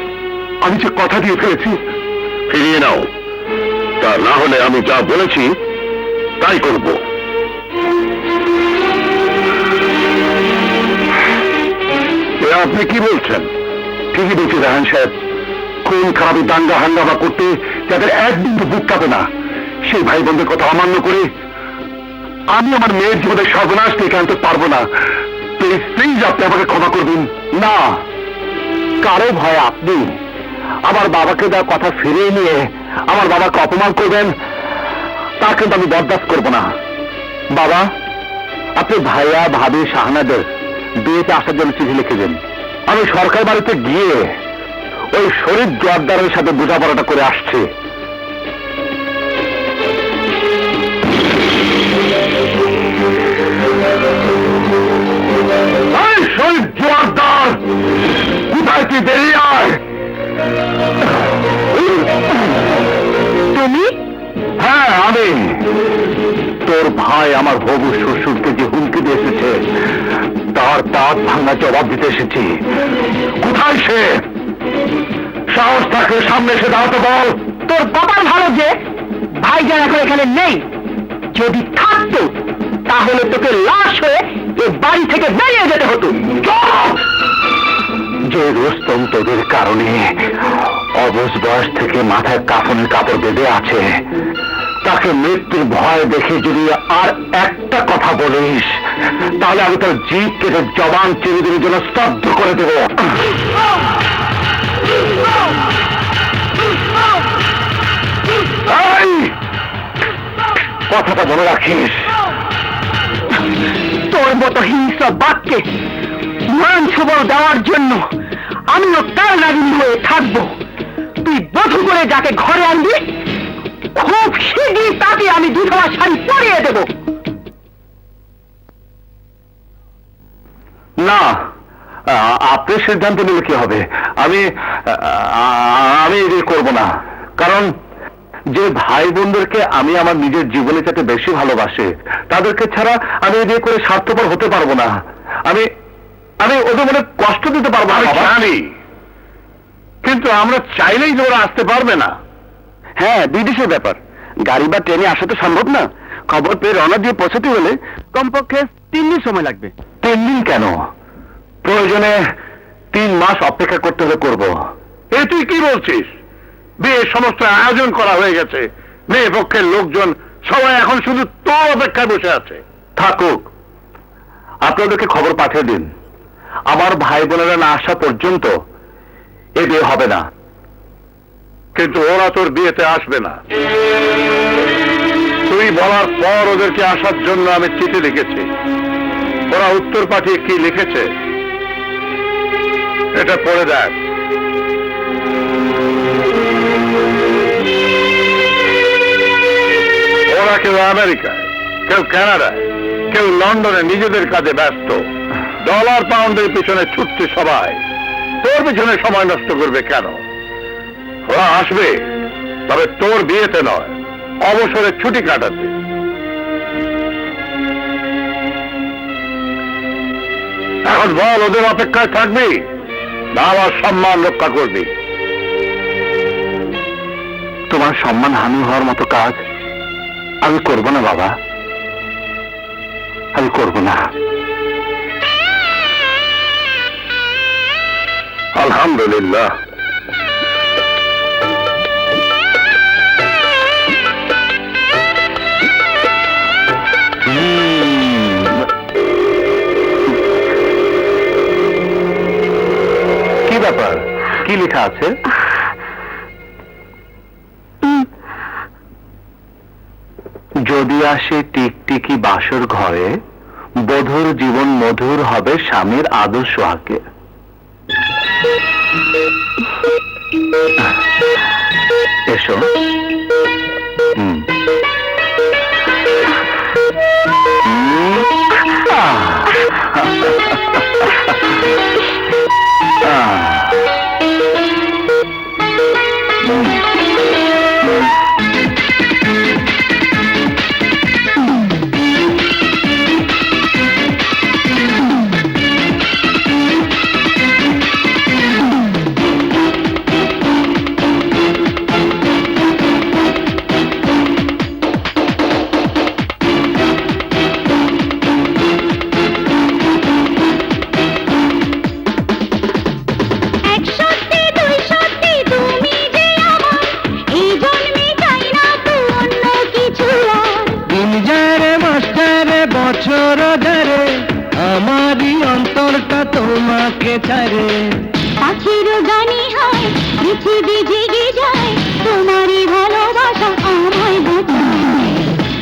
আমি যে কথা দিয়ে ফেলেছি, ফিরিয়ে নাও। তা না হলে আমি যা বলেছি তাই করব। আপনি কি বলছেন? ঠিকই বলছি রাহান সাহেব। খুন খারাপি, দাঙ্গা হাঙ্গামা করতে যাদের এক বিন্দু বুক কাঁপে না, সেই ভাই বোনদের কথা অমান্য করে আমি আমার মেয়ের জীবনের সর্বনাশ ডেকে আনতে পারবো না। প্লিজ প্লিজ আপনি আমাকে ক্ষমা করবেন। না, কারো ভয় আপনি আমার বাবাকে দেওয়া কথা ফিরিয়ে নিয়ে আমার বাবাকে অপমান করবেন, তা কিন্তু আমি বরদাস্ত করবো না। বাবা, আপনি ভাইয়া ভাবি শাহানাদের বিয়েতে আসার জন্য চিঠি লিখেছেন। আমি সরকার বাড়িতে গিয়ে ওই শরীফ জোয়ারদারের সাথে বোঝাপড়াটা করে আসছি। শরীফ জোয়ারদার, কোথায় কি? বেরিয়ে আয়। তুমি? হ্যাঁ আমি। তোর ভাই আমার হবু শ্বশুরকে যে হুমকি দিয়ে এসেছে, তার দাঁত ভাঙা জবাব দিতে এসেছি। কোথায় সে? সাহস থাকলে সামনে এসে দাঁড়াতে বল। তোর কপাল ভালো যে ভাইজান এখন এখানে নেই। যদি থাকতো তাহলে তোকে লাশ হয়ে এই বাড়ি থেকে বেরিয়ে যেতে হতো। যে রুস্তম তোদের কারণে অবশ বয়স থেকে মাথায় কাফনের কাপড় বেঁধে আছে, তাকে মৃত্যুর ভয় দেখে যদি আর একটা কথা বলিস, তাহলে আমি তার জিভ কেটে জবান চিরদিনের জন্য স্তব্ধ করে দেব। এই, কথাটা মনে রাখিস। তোর মতো হিংস্র বাক্যে মান খবর দেওয়ার জন্য আমিও তার নাগিনী হয়ে থাকবো। তুই বধূ করে যাকে ঘরে আনবি, খুব শীঘ্রই তাকে আমি দুধওয়া শাড়ি পরিয়ে দেব। না, আপনি সিদ্ধান্ত নিলে কি হবে? আমি আমি এদের করবো না। কারণ যে ভাই বোনদেরকে আমি আমার নিজের জীবনে যাতে বেশি ভালোবাসে, তাদেরকে ছাড়া আমি বিয়ে করে স্বার্থপর হতে পারবো না। আমি আমি ওদের মনে কষ্ট দিতে পারবো না। জানি, কিন্তু আমরা চাইলেই যে ওরা আসতে পারবে না। হ্যাঁ, বিদেশের ব্যাপার, গাড়ি বা ট্রেনে আসা তো সম্ভব না। খবর পেয়ে রওনা দিয়ে পৌঁছতে হলে কমপক্ষে 3 দিন সময় লাগবে। 3 দিন কেন, প্রয়োজনে 3 মাস অপেক্ষা করতে হলে করব। এ তুই কি বলছিস? বিয়ের সমস্ত আয়োজন করা হয়ে গেছে, মেয়ে পক্ষের লোকজন সবাই এখন শুধু তোর অপেক্ষায় বসে আছে। থাকুক, আপনাদেরকে খবর পাঠিয়ে দিন, আমার ভাই বোনেরা না আসা পর্যন্ত এ বিয়ে হবে না। কিন্তু ওরা তোর বিয়েতে আসবে না। তুই বলার পর ওদেরকে আসার জন্য আমি চিঠি লিখেছি। ওরা উত্তর পাঠিয়ে কি লিখেছে এটা পড়ে দেখ। ওরা কেউ আমেরিকায়, কেউ কানাডায়, কেউ লন্ডনে নিজেদের কাজে ব্যস্ত। ডলার পাউন্ডের পিছনে ছুটছে সবাই, তোর পিছনে সময় নষ্ট করবে কেন? ওরা আসবে, তবে তোর বিয়েতে নয়, অবসরে ছুটি কাটাতে। এখন বল, ওদের অপেক্ষায় থাকবি না আমার সম্মান রক্ষা করবি? তোমার সম্মান হানি হওয়ার মতো কাজ আমি করব না বাবা, আমি করব না। আলহামদুলিল্লাহ। কি ব্যাপার, কি লেখা আছে? যদি আসে টিকটিকি বাসর ঘরে, বধুর জীবন মধুর হবে স্বামীর আদর্শ আঁকে। এসো। আমারই অন্তরটা তোমাকে ছাড়ে, পাখির গানি হয়, পৃথিবী জেগে যায়, তোমারই ভালোবাসা আমায় বাঁচায়।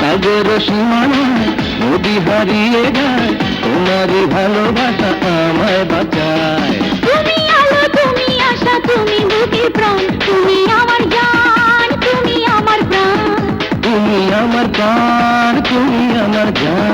কাজের সীমানায় নদী হারিয়ে যায়, তোমারই ভালোবাসা আমায় বাঁচায়। তুমি আলো, তুমি আশা, তুমি বুকে প্রাণ, তুমি আমার জান, তুমি আমার প্রাণ, তুমি আমার প্রাণ, তুমি আমার জান।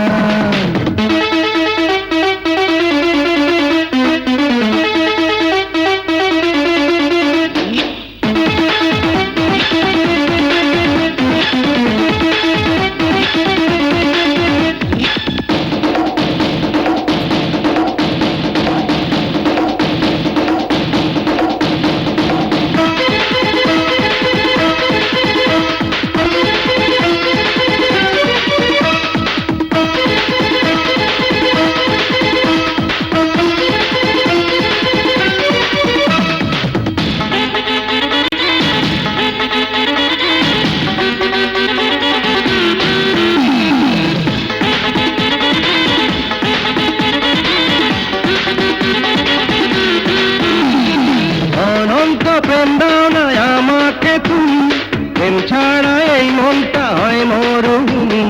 ছাড়া এই মনটা হয় মরুভূমি।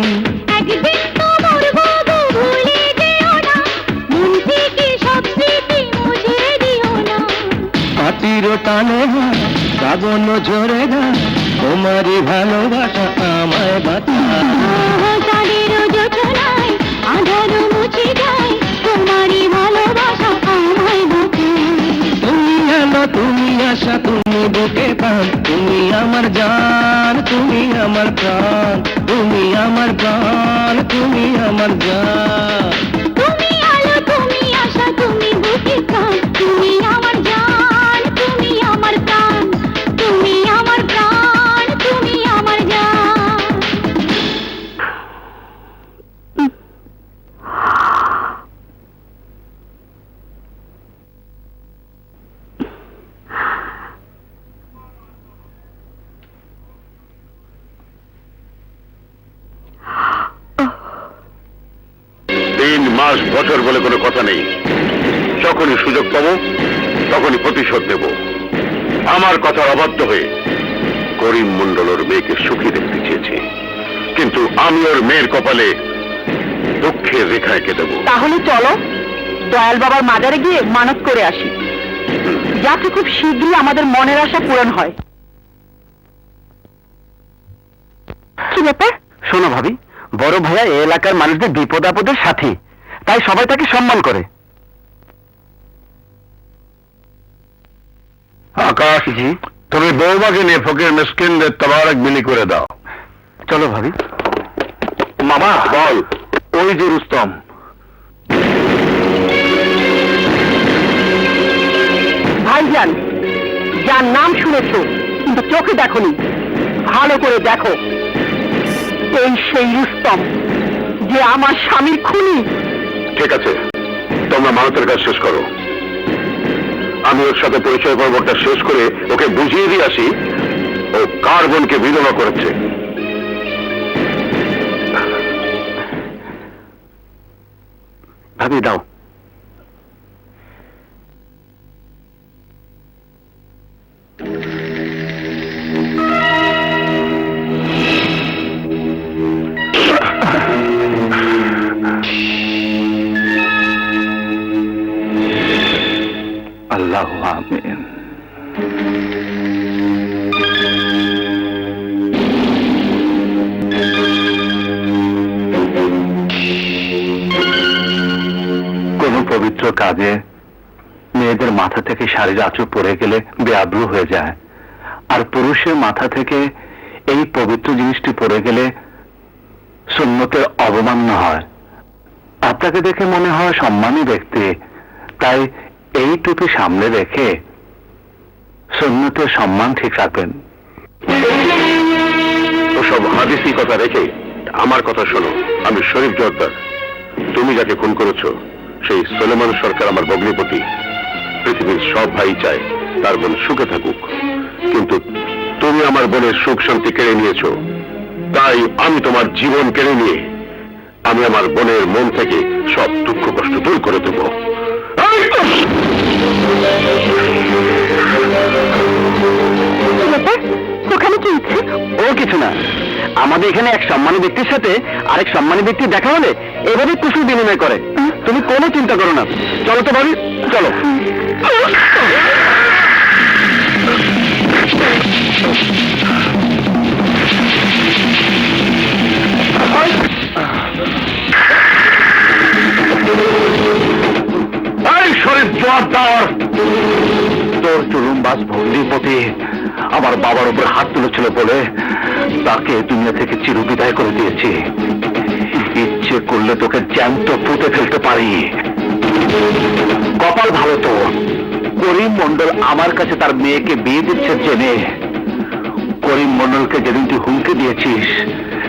একদিন তো মরবো গো, ভুলে যেও না, মন থেকে সব স্মৃতি মুছে দিও না। মাটির টানে শ্রাবণ ঝরে যায়, তোমারই ভালোবাসা আমায় বাঁচায়। চাঁদের জোছনায় আঁধার মুছে যায়, তোমারই ভালোবাসা আমায় বাঁচায়। তুমি আলো, তুমি আশা, তুমি বুকে প্রাণ, তুমি আমার জান, তুমি আমার প্রাণ, তুমি আমার প্রাণ, তুমি আমার জান। তুমি আলো, তুমি আশা, তুমি বুকে প্রাণ, তুমি আমার জান, তুমি আমার প্রাণ, তুমি আমার প্রাণ, তুমি আমার জান। তিন মাস বছর বলে কোনো কথা নেই। যখনই সুযোগ পাবো তখনই প্রতিশোধ নেব। আমার কথার অবাধ্য হয়ে করিম মণ্ডল ওর মেয়েকে সুখী দেখতে চেয়েছে, কিন্তু আমি ওর মেয়ের কপালে দুঃখের রেখা এঁকে দেবো। তাহলে চলো দয়াল বাবার মাজারে গিয়ে মানত করে আসি, যাতে খুব শীঘ্রই আমাদের মনের আশা পূরণ হয়। কি ব্যাপার? শোনো ভাবি, বড় ভাইয়া এই এলাকার মানুষদের বিপদ আপদের সাথী, তাই সবাই তাকে সম্মান করে। আকাশ, জি? তুমি বৌমাকে নিয়ে ফকির মিসকিনদের তবারক বিলি করে দাও। চলো ভাবি। মামা বল, ওই যে রুস্তম। ভাইজান, যার নাম শুনেছো কিন্তু চোখে দেখোনি, ভালো করে দেখো। এই সেই রুস্তম যে আমার স্বামীর খুনি। ঠিক আছে, তোমরা মানতের কাজ শেষ করো। আমি ওর সাথে পরিচয় পর্বটা শেষ করে ওকে বুঝিয়ে দিয়ে আসি ও কার বোনকে বিধবা করেছে। ভাবি দাও। আল্লাহু আমিন। কোন পবিত্র কাজে মেয়েদের মাথা থেকে শাড়ির আঁচল পড়ে গেলে বেআব্রু হয়ে যায়, আর পুরুষের মাথা থেকে এই পবিত্র জিনিসটি পড়ে গেলে সুন্নতের অবমাননা হয়। আপনাকে দেখে মনে হয় সম্মানী ব্যক্তি, তাই এই টুপি সামনে রেখে সুন্নতের সম্মান ঠিক রাখবেন। ওসব হাদিসি কথা রেখে আমার কথা শোনো। আমি শরীফ জোয়ারদার। তুমি যাকে খুন করেছো সেই সুলেমান সরকার আমার ভগ্নিপতি। পৃথিবীর সব ভাই চায় তার বোন সুখে থাকুক, কিন্তু তুমি আমার বোনের সুখ শান্তি কেড়ে নিয়েছো। তাই আমি তোমার জীবন কেড়ে নিয়ে আমি আমার বোনের মন থেকে সব দুঃখ কষ্ট দূর করে দেবো। ওখানে কি ইচ্ছে? ও কিছু না, আমাদের এখানে এক সম্মানী ব্যক্তির সাথে আরেক সম্মানী ব্যক্তি দেখা হলে এভাবে কুশল বিনিময় করে। তুমি কোনো চিন্তা করো না, চলো তো ভাবি, চলো। এই শরীফ জোয়ারদার, তোর চুলুমবাজ ভগ্নিপতি আমার বাবার উপর হাত তুলেছিল বলে তাকে দুনিয়া থেকে চিরবিদায় করে দিয়েছি। ইচ্ছে করলে তোকে জ্যান্ত পুঁতে ফেলতে পারি। কপাল ভালো তো, করিম মণ্ডল আমার কাছে তার মেয়েকে বিয়ে দিচ্ছে জেনে করিম মণ্ডলকে যেদিন তুই হুমকি দিয়েছিস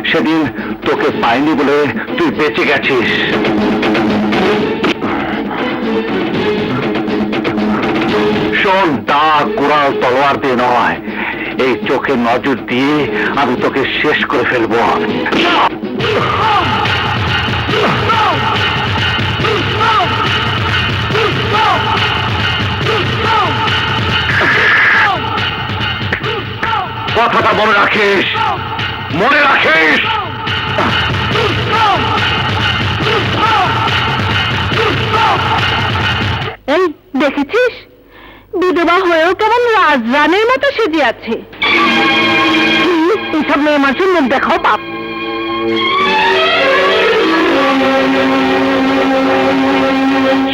সেদিন তোকে পাইনি বলে তুই বেঁচে গেছিস। শোন, দা কুড়াল তলোয়ার দিয়ে নয়, এই চোখে নজর দিয়ে আমি তোকে শেষ করে ফেলবো। কথাটা মনে রাখিস, মনে রাখিস। এই দেখেছিস, বিধবা হয়েও কেমন রাজরানীর মতো সেজে আছে। এইসব মেয়ে মানুষের মুখ দেখাও পাপ।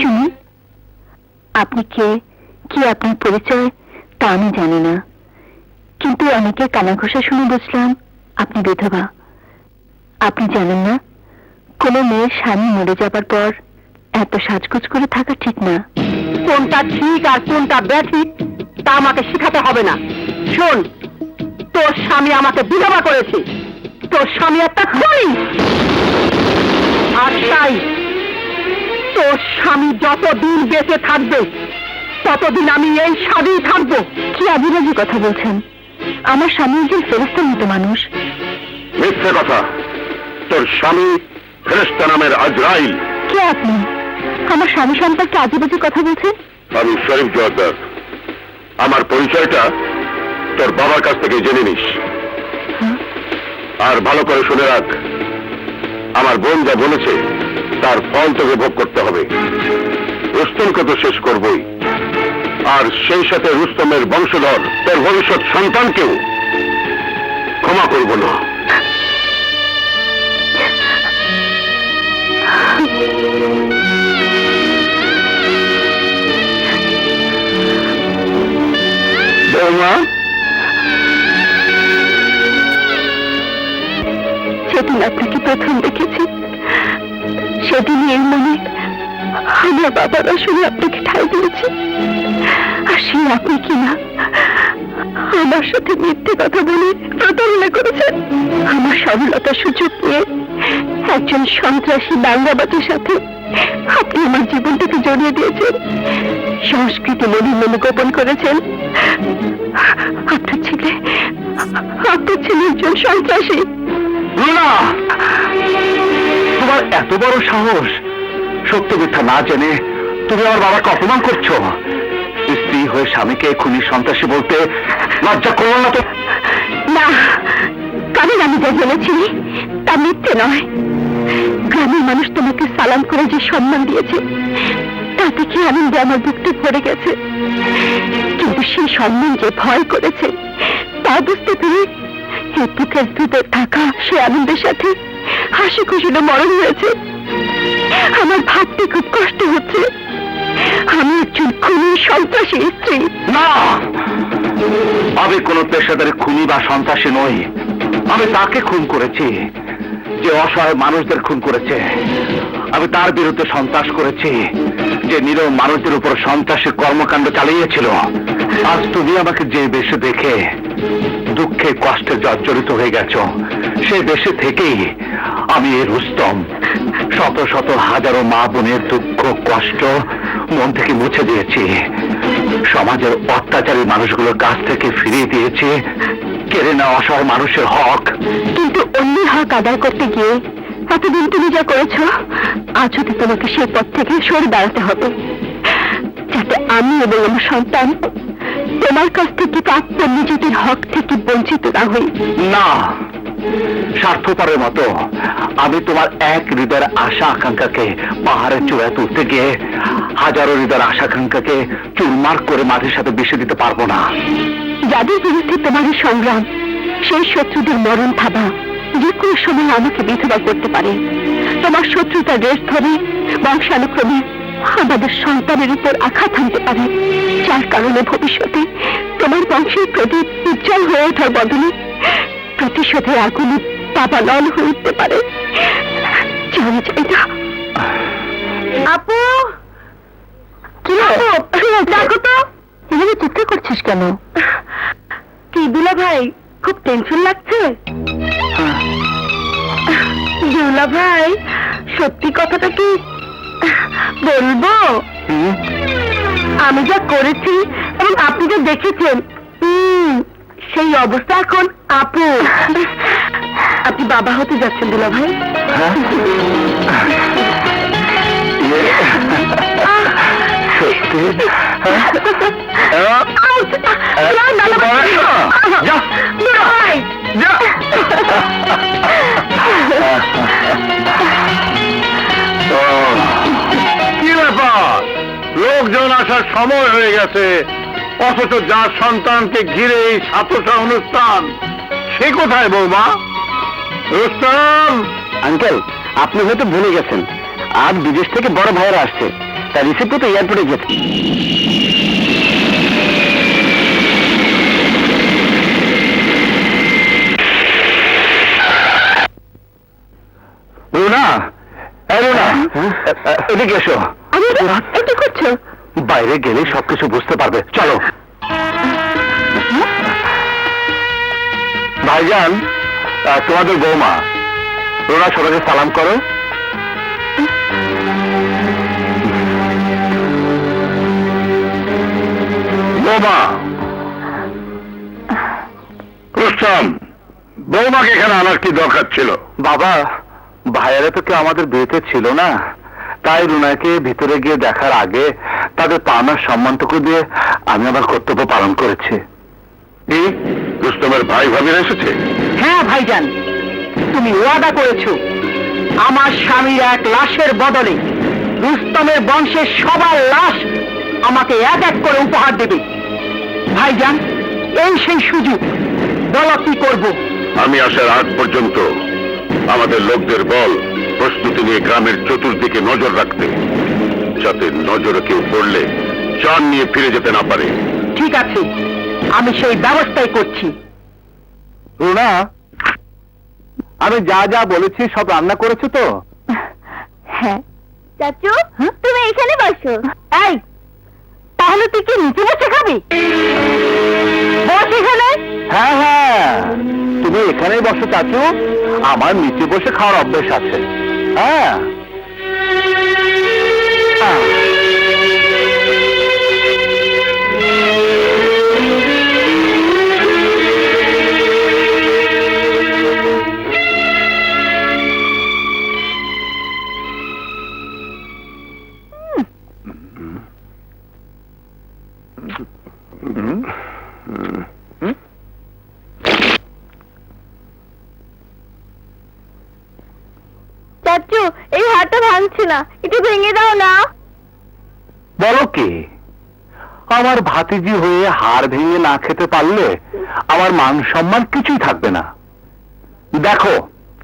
শুনুন, আপনি কে, কি আপনার পরিচয় তা আমি জানি না, কিন্তু অনেকের কানাঘোষা শুনে বুঝলাম আপনি বিধবা। আপনি জানেন না, কোনো মেয়ের স্বামী মরে যাবার পর এত সাজগোজ করে থাকা ঠিক না। কোনটা ঠিক আর কোনটা ব্যাঠিক তা আমাকে শেখাতে হবে না। শোন, তোর স্বামী আমাকে বিধবা করেছে, তোর স্বামী একটা খুনি। আর তাই তোর স্বামী যতদিন বেঁচে থাকবে ততদিন আমি এই স্বামী থাকবো। কি আজেবাজে কথা বলছেন? আমার স্বামী একজন ফেরেশতার মতো মানুষ। মিথ্যে কথা। তোর স্বামী ফেরেশতা নামের আজরাইল। কে আপনি? আমার স্বামী সম্পর্কে আজেবাজে কথা বলছেন? আমি শরীফ জোয়ারদার। আমার পরিচয়টা তোর বাবার কাছ থেকে জেনে নিস। আর ভালো করে শুনে রাখ, আমার বোন যা বলেছে তার ফল তোকে ভোগ করতে হবে। রুস্তমকে তো শেষ করবই, আর সেই সাথে রুস্তমের বংশধর তোর ভবিষ্যৎ সন্তানকেও ক্ষমা করব না। বৌমা, সেদিন আপনাকে প্রথম দেখেছি, সেদিনই এর মনে আমার বাবার আসলে আপনাকে ঠাই দিয়েছি। আর সে আপনি কিনা আমার সাথে মিথ্যে কথা বলে প্রতারণা করেছেন। আমার সরলতার সুযোগ নিয়ে একজন সন্ত্রাসী দাঙ্গাবাজের সাথে আপনি আমার জীবনটাকে জড়িয়ে দিয়েছেন। সংস্কৃতি মনে মনে গোপন করেছেন আপনার ছেলে একজন সন্ত্রাসী। রুনা, তোমার এত বড় সাহস! সত্য মিথ্যা না জেনে তুমি আমার বাবাকে অপমান করছো। স্ত্রী হয়ে স্বামীকে খুনি সন্ত্রাসী বলতে লজ্জা করো না তো? না, কারণ আমি যা জেনেছি তা মিথ্যে নয়। গ্রামের মানুষ তোমাকে সালাম করে যে সম্মান দিয়েছে তা থেকে আনন্দে আমার বুকটা ভরে গেছে। কিন্তু সেই সম্মান যে ভয় করেছে তা বুঝতে পেরে এই বুকের ভিতর থাকা সে আনন্দের সাথে হাসি খুশিতে মরণ হয়েছে। আমার ভাবতে খুব কষ্ট হচ্ছে আমি একজন খুনি সন্ত্রাসী স্ত্রী। না, আমি কোনো পেশাদারি খুনি বা সন্ত্রাসী নই। আমি তাকে খুন করেছি যে অসহায় মানুষদের খুন করেছে। আমি তার বিরুদ্ধে সন্ত্রাস করেছি যে নিরীহ মানুষদের উপর সন্ত্রাসী কর্মকাণ্ড চালিয়েছিল। আজ তুমি আমাকে যে বেশে দেখে দুঃখে কষ্টে জর্জরিত হয়ে গেছো, সে বেশে থেকেই আমি এই রুস্তম শত শত হাজারো মা বোনের দুঃখ কষ্ট মন থেকে মুছে দিয়েছি। সমাজের অত্যাচারী মানুষগুলোর কাছ থেকে ফিরিয়ে দিয়েছি কেড়ে নেওয়া অসহায় মানুষের হক। কিন্তু অন্য হক আদায় করতে গিয়ে এতদিন তুমি যা করেছ, আজ হতে তোমাকে সেই পথ থেকে সরে দাঁড়াতে হবে, যাতে আমি এবং আমার সন্তান তোমার কাছ থেকে প্রাপ্য নিজেদের হক থেকে বঞ্চিত না হই। না, স্বার্থপরের মতো আমি তোমার এক হৃদয়ের আশা আকাঙ্ক্ষাকে পাহাড়ের চূড়ায় তুলতে গিয়ে হাজারো হৃদয়ের আশা আকাঙ্ক্ষাকে চুরমার করে মাটির সাথে মিশে দিতে পারবো না। যাদের বিরুদ্ধে তোমার এই সংগ্রাম, সেই শত্রুদের মরণ থাবা যে কোনো সময় আমাকে বিধবা করতে পারে। তোমার শত্রুতার রেশ ধরে বংশানুক্রমে আমাদের সন্তানের উপর আঘাত আনতে পারে, যার কারণে ভবিষ্যতে তোমার বংশের প্রদীপ উজ্জ্বল হয়ে ওঠার বদলে প্রতিশোধের আগুনে দাবানল হয়ে উঠতে পারে। জানা যায় না। আপু, কি দেখো তো, এভাবে চিৎকার করছিস কেন? কি দুলা ভাই, খুব টেনশন লাগছে? দুলা ভাই, সত্যি কথাটা কি বলবো? আমি যা করেছি এবং আপনি যা দেখেছেন, সেই অবস্থা এখন আপু। আপনি বাবা হতে যাচ্ছেন দুলা ভাই। সত্যি? কি ব্যাপার? লোকজন আসার সময় হয়ে গেছে, অথচ যার সন্তানকে ঘিরে এই সাতটা অনুষ্ঠান, সে কোথায় বৌমা? রুস্তম! আঙ্কেল, আপনি হয়তো ভুলে গেছেন, আজ বিদেশ থেকে বড় ভাইরা আসছে, তার রিসিপ্ট তো এয়ারপোর্টে গেছে। এদিকে এসো। কি করছো? বাইরে গেলে সবকিছু বুঝতে পারবে, চলো। ভাইজান, তোমাদের বৌমা রোনা, সবাইকে সালাম করো। বৌমা, রুস্তম, বৌমাকে এখানে আনার কি দরকার ছিল? বাবা, ভাইয়েরা তো কেউ আমাদের বিয়েতে ছিল না, তাই রুনাকে ভিতরে গিয়ে দেখার আগে তাদের পাওনার সম্মানটুকু দিয়ে আমি আমার কর্তব্য পালন করেছি। রুস্তমের ভাই ভাবিরা এসেছে? হ্যাঁ ভাইজান, তুমি ওয়াদা করেছো আমার স্বামীর এক লাশের বদলে রুস্তমের বংশের সবার লাশ আমাকে এক এক করে উপহার দেবে। ভাইজান, এই সেই সুযোগ, বলো কি করবো? আমি আসার আগ পর্যন্ত আমাদের লোকদের বল প্রস্তুতি নিয়ে গ্রামের চতুর্দিকে নজর রাখতে, যাতে নজরে কেউ পড়লে চান নিয়ে ফিরে যেতে না পারে। ঠিক আছে, আমি সেই ব্যবস্থাই করছি। রুনা, আমি যা যা বলেছি সব রান্না করেছো তো? হ্যাঁ। চাচু, তুমি এখানে বসো। এই, তাহলে তুই কি নিচে বসে খাবি? বস এখানে। হ্যাঁ হ্যাঁ, তুমি এখানেই বসো চাচু, আমার নিচে বসে খাওয়ার অভ্যেস আছে। হ্যাঁ। চাচু, এই হাড়টা ভাঙছে না, একটু ভেঙে দাও না। বলো কি, আমার ভাতিজি হয়ে হাড় ভেঙে না খেতে পারলে আমার মান সম্মান কিছুই থাকবে না। দেখো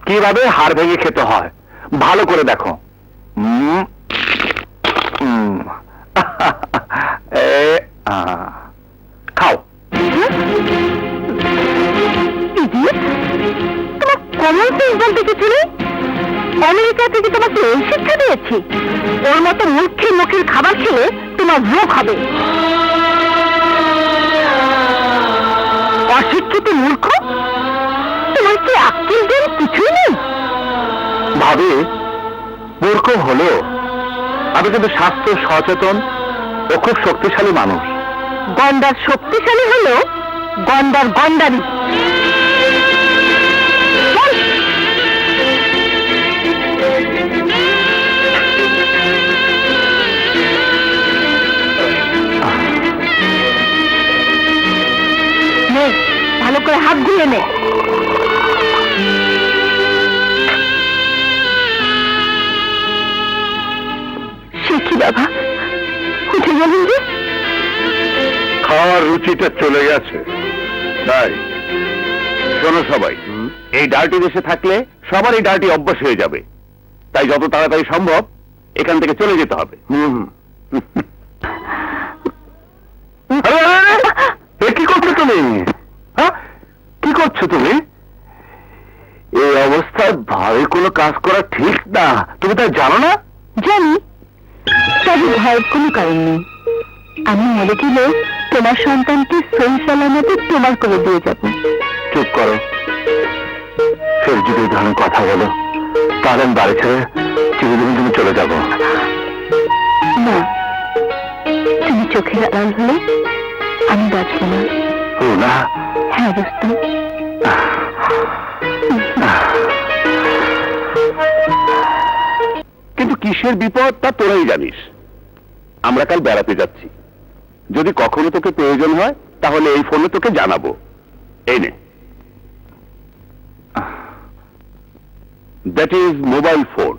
কিভাবে হাড় ভেঙে খেতে হয়, ভালো করে দেখো। খাও। তোমার কমন সেন্স বলতে কিছু নেই? আমেরিকা থেকে তোমাকে এই শিক্ষা দিয়েছি? ওর মতো মুখের মুখের খাবার খেলে তোমার রোগ হবে। অশিক্ষিত মূর্খ, তোমার কি আক্কেল জ্ঞান কিছুই নেই? ভাবি, মূর্খ হলেও আমি কিন্তু স্বাস্থ্য সচেতন ও খুব শক্তিশালী মানুষ। গন্ডার শক্তিশালী হলো গন্ডার গন্ডারি। নে, ভালো করে হাত ধুয়ে নে। সে কি বাবা, উঠে গেলেন যে? খাওয়ার রুচিটা চলে গেছে, তাই শোনো সবাই, এই ডার্টি দেশে থাকলে সবার এই ডার্টি অভ্যাস হয়ে যাবে, তাই যত তাড়াতাড়ি সম্ভব এখান থেকে চলে যেতে হবে। কি করছো তুমি? হ্যাঁ, কি করছো তুমি? এই অবস্থায় ভাবে কোনো কাজ করা ঠিক না, তুমি তা জানো না? জানি, তবে ভয়ের কোনো কারণ নেই। আমি মরে গেলে তোমার সন্তানকে সহি সালামতে তোমার করে দিয়ে যাব। চুপ করো, ফের যদি এই ধরনের কথা বলো তাহলে আমি বাড়ি ছেড়ে চিরদিনের জন্য চলে যাব। না, তুমি চোখের আড়াল হলে আমি বাঁচব না। রুনা, হ্যাঁ রুস্তম। কিন্তু কিসের বিপদ তা তোরাই জানিস। আমরা কাল বেড়াতে যাচ্ছি, যদি কখনো তোকে প্রয়োজন হয় তাহলে এই ফোনে তোকে জানাবো। এই নে, that is mobile phone.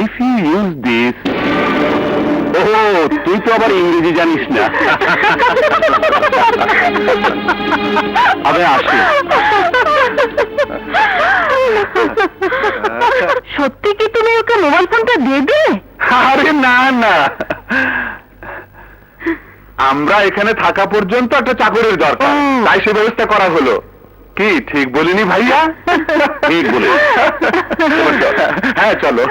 If you use this. ও, তুই তো আবার ইংরেজি জানিস না। আমি আসি। সত্যি কি তুমি ওকে মোবাইল ফোনটা দিয়ে দিলে? আরে না না, আমরা এখানে থাকা পর্যন্ত একটা চাকরের দরকার, তাই সে ব্যবস্থা করা হলো। কি ঠিক বলিনি ভাইয়া? ঠিক বলে। হ্যাঁ চলো।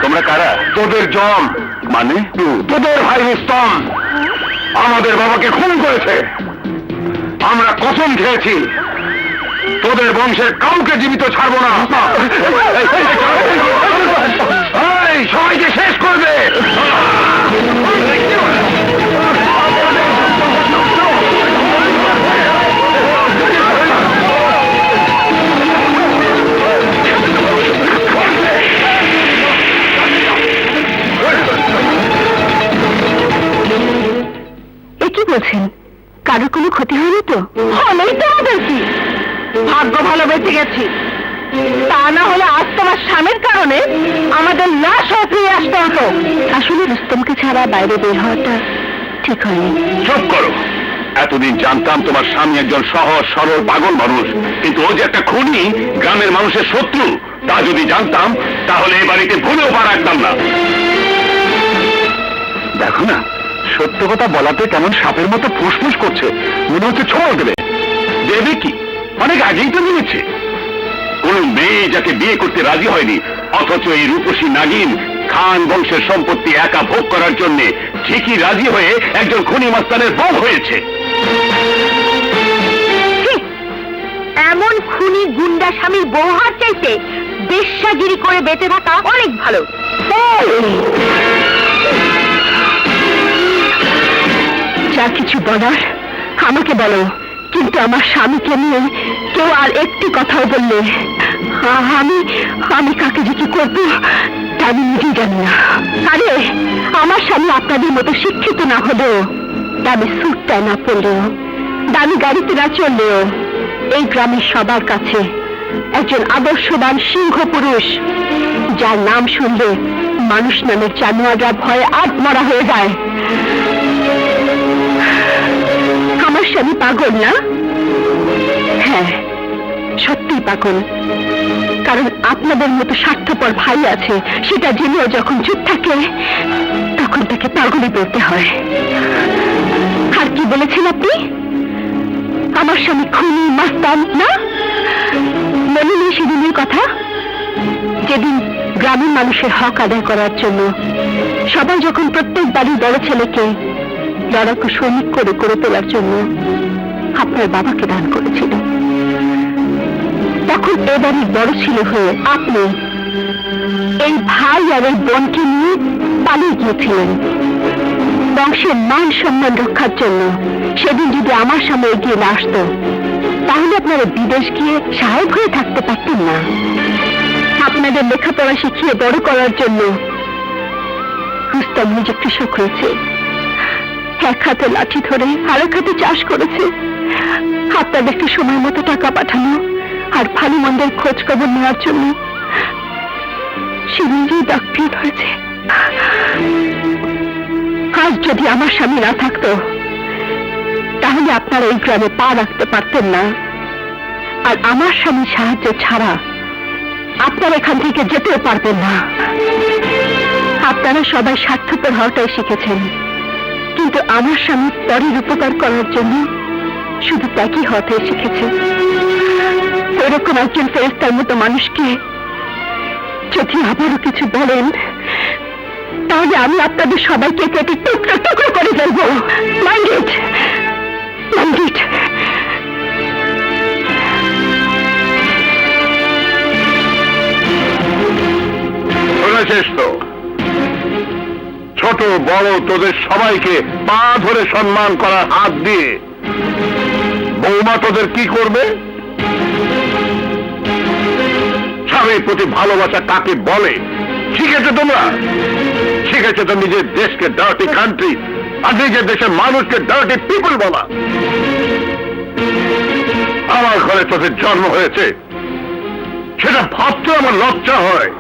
তোমরা কারা? তোদের জম, মানে তোদের ভাই রুস্তম আমাদের বাবাকে খুন করেছে। আমরা কসম খেয়েছি তোদের বংশের কাউকে জীবিত ছাড়বো না। এই, সবাইকে শেষ করবে। এ কি বলছেন? কারোর কোনো ক্ষতি হয়নি তো? হলেই তো আমাদের কি, ভাগ্য ভালো বেঁচে গেছি। তা না হলে আজ তোমার স্বামীর কারণে আমাদের লাশও ফিরে আসতে হতো। আসলে রুস্তমকে ছাড়া বাইরে বের হওয়াটা ঠিক হয়নি। চুপ করো। এতদিন জানতাম তোমার স্বামী একজন সহজ সরল পাগল মানুষ, কিন্তু ও যে একটা খুনি, গ্রামের মানুষের শত্রু, তা যদি জানতাম তাহলে এ বাড়িতে ভুলেও পা রাখতাম না। দেখো না, সত্য কথা বলাতে কেমন সাপের মতো ফুসফুস করছে, মনে হচ্ছে ছোঁয়া দেবে। দেবে কি? অনেক আগেই তো জেনেছে। কোন মেয়ে যাকে বিয়ে করতে রাজি হয়নি, অথচ এই রূপসী নাগিন খান বংশের সম্পত্তি একা ভোগ করার জন্য ঠিকই রাজি হয়ে একজন খুনি মাস্তানের বউ হয়েছে। এমন খুনি গুন্ডা স্বামীর বউ হাত চাইতে বেশ্যাগিরি করে বেঁচে থাকা অনেক ভালো। যা কিছু বলার আমাকে বলো, কিন্তু আমার স্বামীকে নিয়ে কেউ আর একটি কথাও বললে আমি কাকে যে কি করবো তা আমি নিজেই জানি না। আরে আমার স্বামী আপনাদের মতো শিক্ষিত না হলেও, দামি স্যুটটা না পরলেও, দামি গাড়িতে না চললেও এই গ্রামের সবার কাছে একজন আদর্শবান সিংহ পুরুষ, যার নাম শুনলে মানুষ নামের জানোয়াররা ভয়ে আত্মরা হয়ে যায়। আমার স্বামী পাগল না? হ্যাঁ, সত্যিই পাগল। কারণ আপনাদের মতো স্বার্থপর ভাই আছে সেটা জেনেও যখন চুপ থাকে, তখন তাকে পাগলই বলতে হয়। আর কি বলেছেন আপনি? আমার স্বামী খুনি মাস্তান না? মনে নেই সেদিনের কথা, যেদিন গ্রামের মানুষের হক আদায় করার জন্য সবাই যখন প্রত্যেক বাড়ির বড় ছেলেকে লড়াকু সৈনিক করে করে তোলার জন্য আপনার বাবাকে দান করেছিল, তখন এ বাড়ির বড় ছেলে হয়ে আপনি এই ভাই আর এই বোনকে নিয়ে পালিয়ে গিয়েছিলেন বংশের মান সম্মান রক্ষার জন্য। সেদিন যদি আমার সামনে এগিয়ে না আসতো, তাহলে আপনারা বিদেশ গিয়ে সাহেব হয়ে থাকতে পারতেন না। আপনাদের লেখাপড়া শিখিয়ে বড় করার জন্য রুস্তম নিজে কৃষক হয়েছে, এক হাতে লাঠি ধরে আরেক হাতে চাষ করেছে। আপনাদেরকে সময় মতো টাকা পাঠানো আর ভালো মন্দের খোঁজ খবর নেওয়ার জন্য সে নিজেই ডাকপিয়ন হয়েছে। আজ যদি আমার স্বামী না থাকতো, তাহলে আপনারা এই গ্রামে পা রাখতে পারতেন না। আর আমার স্বামীর সাহায্য ছাড়া আপনারা এখান থেকে যেতেও পারবেন না। আপনারা সবাই স্বার্থপর হওয়াটাই শিখেছেন, কিন্তু আমার স্বামী পরের উপকার করার জন্য শুধু ত্যাগী হওয়াটাই শিখেছে। এরকম একজন ফেরেশতার মতো মানুষকে যদি আবারও কিছু বলেন, তাহলে আমি আপনাদের সবাইকে কেটে টুকরো টুকরো করে ফেলবো। Mind it, mind it. শুনেছিস তো, ছোট বড় তোদের সবাইকে পা ধরে সম্মান করার হাত দিয়ে বৌমা তোদের কি করবে? স্বামীর প্রতি ভালোবাসা কাকে বলে শিখেছো তোমরা? শিখেছো তো নিজের দেশকে ডার্টি কান্ট্রি আর নিজের দেশের মানুষকে ডার্টি পিপল বলা। আমার ঘরে তোদের জন্ম হয়েছে, সেটা ভাবতে আমার লজ্জা হয়।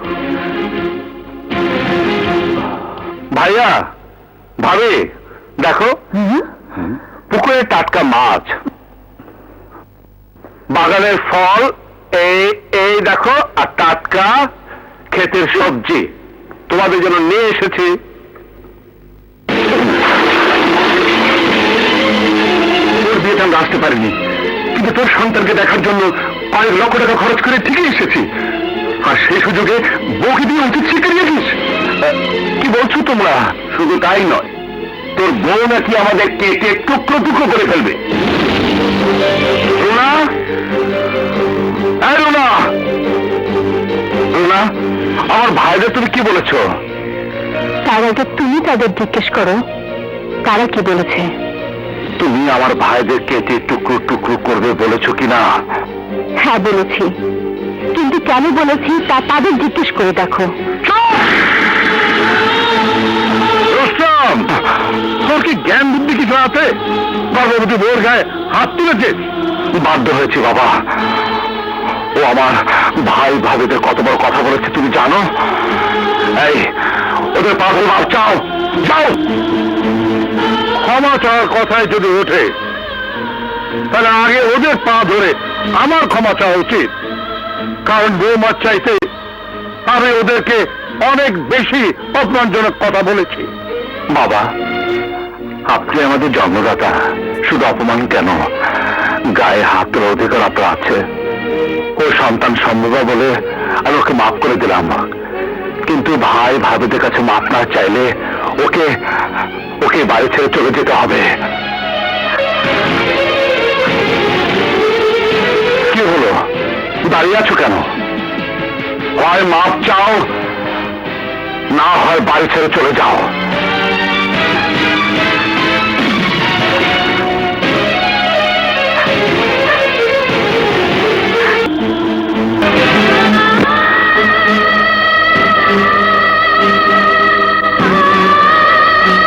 ভাইয়া, ভাবি, দেখো পুকুরে টাটকা মাছ, বাগানের ফল, এই দেখো, আর টাটকা ক্ষেতের সবজি তোমাদের জন্য নিয়ে এসেছি। বিয়েতে আমরা আসতে পারিনি, কিন্তু তোর সন্তানকে দেখার জন্য কয়েক লক্ষ টাকা খরচ করে ঠিকই এসেছি। আর সেই সুযোগে বউকে দিয়ে উচিত শিখে নিয়েছিস। কি বলছো তোমরা? শুধু তাই নয়, তোর বউ নাকি আমাদের কেটে টুকরো টুকরো করে ফেলবে। রুনা, এই রুনা, রুনা, আমার ভাইদের তুমি কি বলেছ? তার আগে তুমি তাদের জিজ্ঞেস করো তারা কি বলেছে। তুমি আমার ভাইদের কেটে টুকরো টুকরো করবে বলেছো কিনা? হ্যাঁ বলেছি, কিন্তু কেন বলেছি তা তাদের জিজ্ঞেস করে দেখো। রুস্তম, তোর কি জ্ঞান বুদ্ধি কিছু আছে? গর্ভবতী বউর গায়ে হাত তুলেছিস? বাধ্য হয়েছি বাবা। ও আমার ভাই ভাবিদের কত বড় কথা বলেছে তুমি জানো? এই ওদের পাগল ভাব চাও, যাও। ক্ষমা চাওয়ার কথায় যদি ওঠে তাহলে আগে ওদের পা ধরে আমার ক্ষমা চাওয়া উচিত, কারণ বৌমার চাইতে আমি ওদেরকে অনেক বেশি অপমানজনক কথা বলেছি। বাবা, আপনি আমাদের জন্মদাতা, শুধু অপমান কেন, গায়ে হাত তোলার অধিকার আপনার আছে। ও সন্তান সম্ভব বলে আমি ওকে মাফ করে দিলাম, কিন্তু ভাই ভাবিদের কাছে মাফ না চাইলে ওকে ওকে বাড়ি ছেড়ে চলে যেতে হবে। কি হলো, দাঁড়িয়ে আছো কেন? হয় মাফ চাও, না হয় বাড়ি ছেড়ে চলে যাও।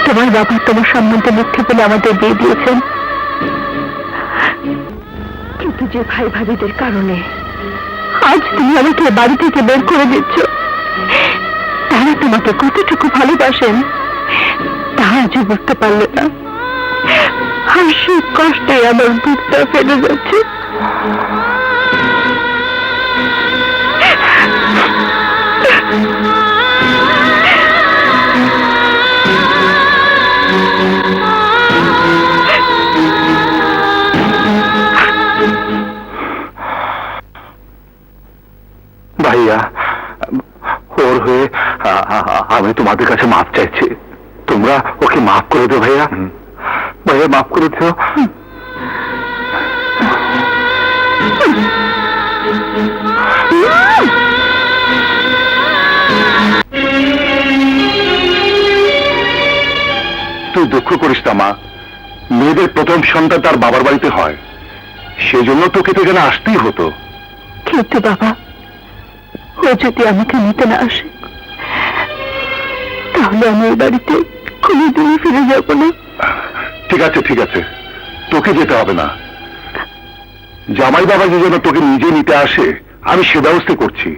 তোমার বাবা তোমার সম্বন্ধে মিথ্যে বলে আমাদের বিয়ে দিয়েছেন, কিন্তু যে ভাই ভাবিদের কারণে আজ তুমি আমাকে বাড়ি থেকে বের করে দিচ্ছ, তারা তোমাকে কতটুকু ভালোবাসেন তা আজও বুঝতে পারলে না। আর সেই কষ্টে আমার বুকটা ফেলে যাচ্ছে। ভাইয়া, ওর হয়ে আমি তোমাদের কাছে মাফ চাইছি, তোমরা ওকে মাফ করে দিও। ভাইয়া, ভাইয়া মাফ করে দিও। তুই দুঃখ করিস না মা, মেয়েদের প্রথম সন্তান তার বাবার বাড়িতে হয়, সেজন্য তোকে তো এখানে আসতেই হতো। কিন্তু বাবা, ও যদি আমাকে নিতে না আসে তাহলে আমি এই বাড়িতে কোনোদিনই ফিরে যাব না। ঠিক আছে ঠিক আছে, তোকে যেতে হবে না। জামাই বাবা যে যেন তোকে নিজে নিতে আসে আমি সে ব্যবস্থা করছি।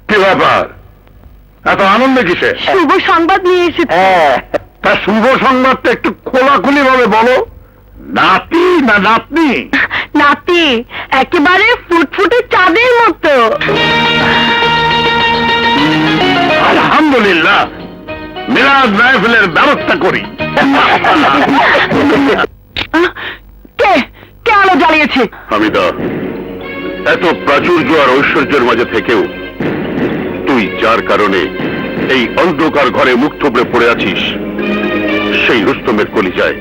কি ব্যাপার, এত আনন্দ কিসে? শুভ সংবাদ নিয়ে এসেছি। তা শুভ সংবাদটা একটু খোলাখুলি ভাবে বলো। নাতি না নাতনি? নাতি, একেবারে ফুটফুটে চাঁদের মতো। আলহামদুলিল্লাহ, মিলাদ মাহফিলের ব্যবস্থা করি। কে কে আলো জ্বালিয়েছে? হামিদা, এত প্রাচুর্য আর ঐশ্বর্যের মাঝে থেকেও তুই যার কারণে এই অন্ধকার ঘরে মুখ থুবড়ে পড়ে আছিস, সেই রুস্তমের কলিজায়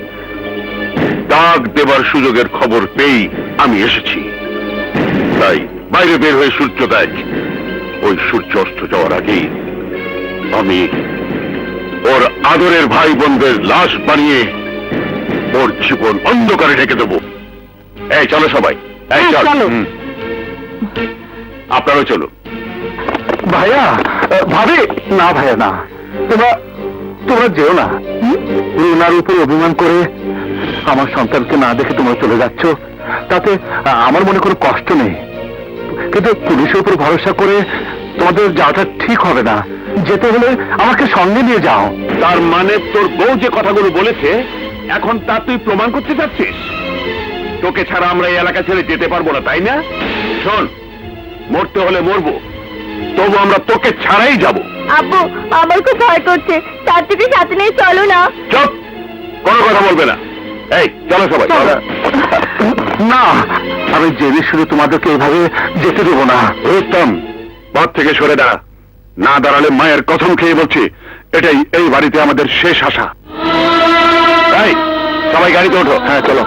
দাগ দেবার সুযোগের খবর পেয়েই আমি এসেছি। তাই বাইরে বের হয়ে সূর্য দেখ, ওই সূর্য অস্ত যাওয়ার আগেই আমি ওর আদরের ভাই বোনদের লাশ বানিয়ে ওর জীবন অন্ধকারে ঢেকে দেবো। এই চলো সবাই, এই হ্যাঁ, চল। চলো। আপনারাও চলো। ভাইয়া, ভাবি না, ভাইয়া না, তোমরা যেও না। রুনার উপর অভিমান করে আমার সন্তানকে না দেখে তোমরা চলে যাচ্ছ, তাতে আমার মনে কোনো কষ্ট নেই, কিন্তু পুলিশের উপর ভরসা করে তোমাদের যাওয়াটা ঠিক হবে না। যেতে হলে আমাকে সঙ্গে নিয়ে যাও। তার মানে তোর বউ যে কথাগুলো বলেছে এখন তা তুই প্রমাণ করতে চাচ্ছিস? তোকে ছাড়া আমরা এই এলাকা ছেড়ে যেতে পারবো না, তাই না? শোন, মরতে হলে মরবো, তবু আমরা তোকে ছাড়াই যাব। আব্বু আমার খুব ভয় করছে, চারটিকে সাথে নিয়ে চলো না। চুপ, কোনো কথা বলবে না। এই চলো সবাই। না, আমি জেনে শুনে তোমাদেরকে এইভাবে যেতে দেবো না। উত্তম, পথ থেকে সরে দাঁড়া। না দাঁড়ালে মায়ের কসম খেয়ে বলছি, এটাই এই বাড়িতে আমাদের শেষ আশা। এই সবাই গাড়িতে ওঠো। হ্যাঁ চলো।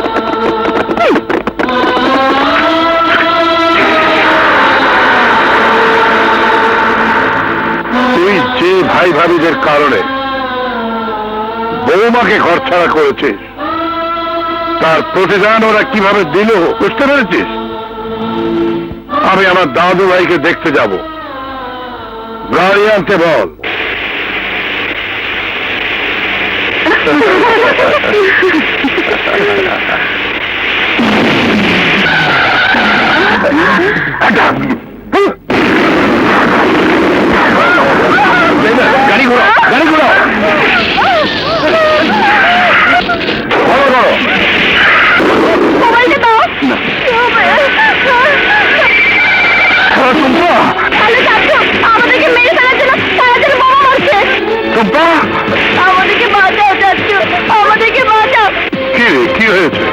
তুই যে ভাই ভাবিদের কারণে বৌমাকে ঘরছাড়া করেছিস, তার প্রতিদান ওরা কিভাবে দিল বুঝতে পেরেছিস? আমি আমার দাদু ভাইকে দেখতে যাব, গাড়ি আনতে বল। গাড়ি ঘোড়াও, গাড়ি ঘোড়াও। বলো বলো। মোবাইলটা দাও। না। হ্যালো চাচু, আমাদেরকে মেরে ফেলার জন্য তাড়াতাড়ি বোমা মারছে। টুম্পা, আমাদেরকে বাঁচাও চাচু, আমাদেরকে বাঁচাও। কি রে, কি হয়েছে?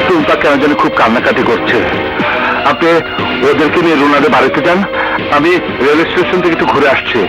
টুম্পা কেন জানি খুব কান্নাকাটি করছে। আপনি ওদেরকে নিয়ে রুনাদের বাড়িতে যান, আমি রেল স্টেশন থেকে একটু ঘুরে আসছি।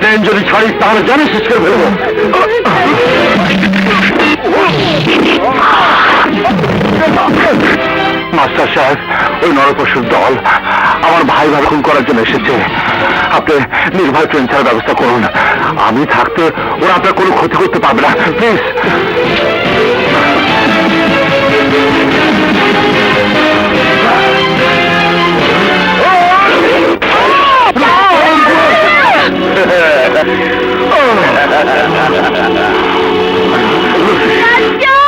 ট্রেন যদি ছাড়িস তাহলে জানিস শেষ করে ফেলবো। মাস্টার সাহেব, ওই নরপশুর দল আমার ভাই ভাই খুন করার জন্য এসেছে। আপনি নির্ভয় ট্রেন ছাড়ার ব্যবস্থা করুন। আমি থাকতে ওরা আপনার কোনো ক্ষতি করতে পারবে না, প্লিজ। চাচু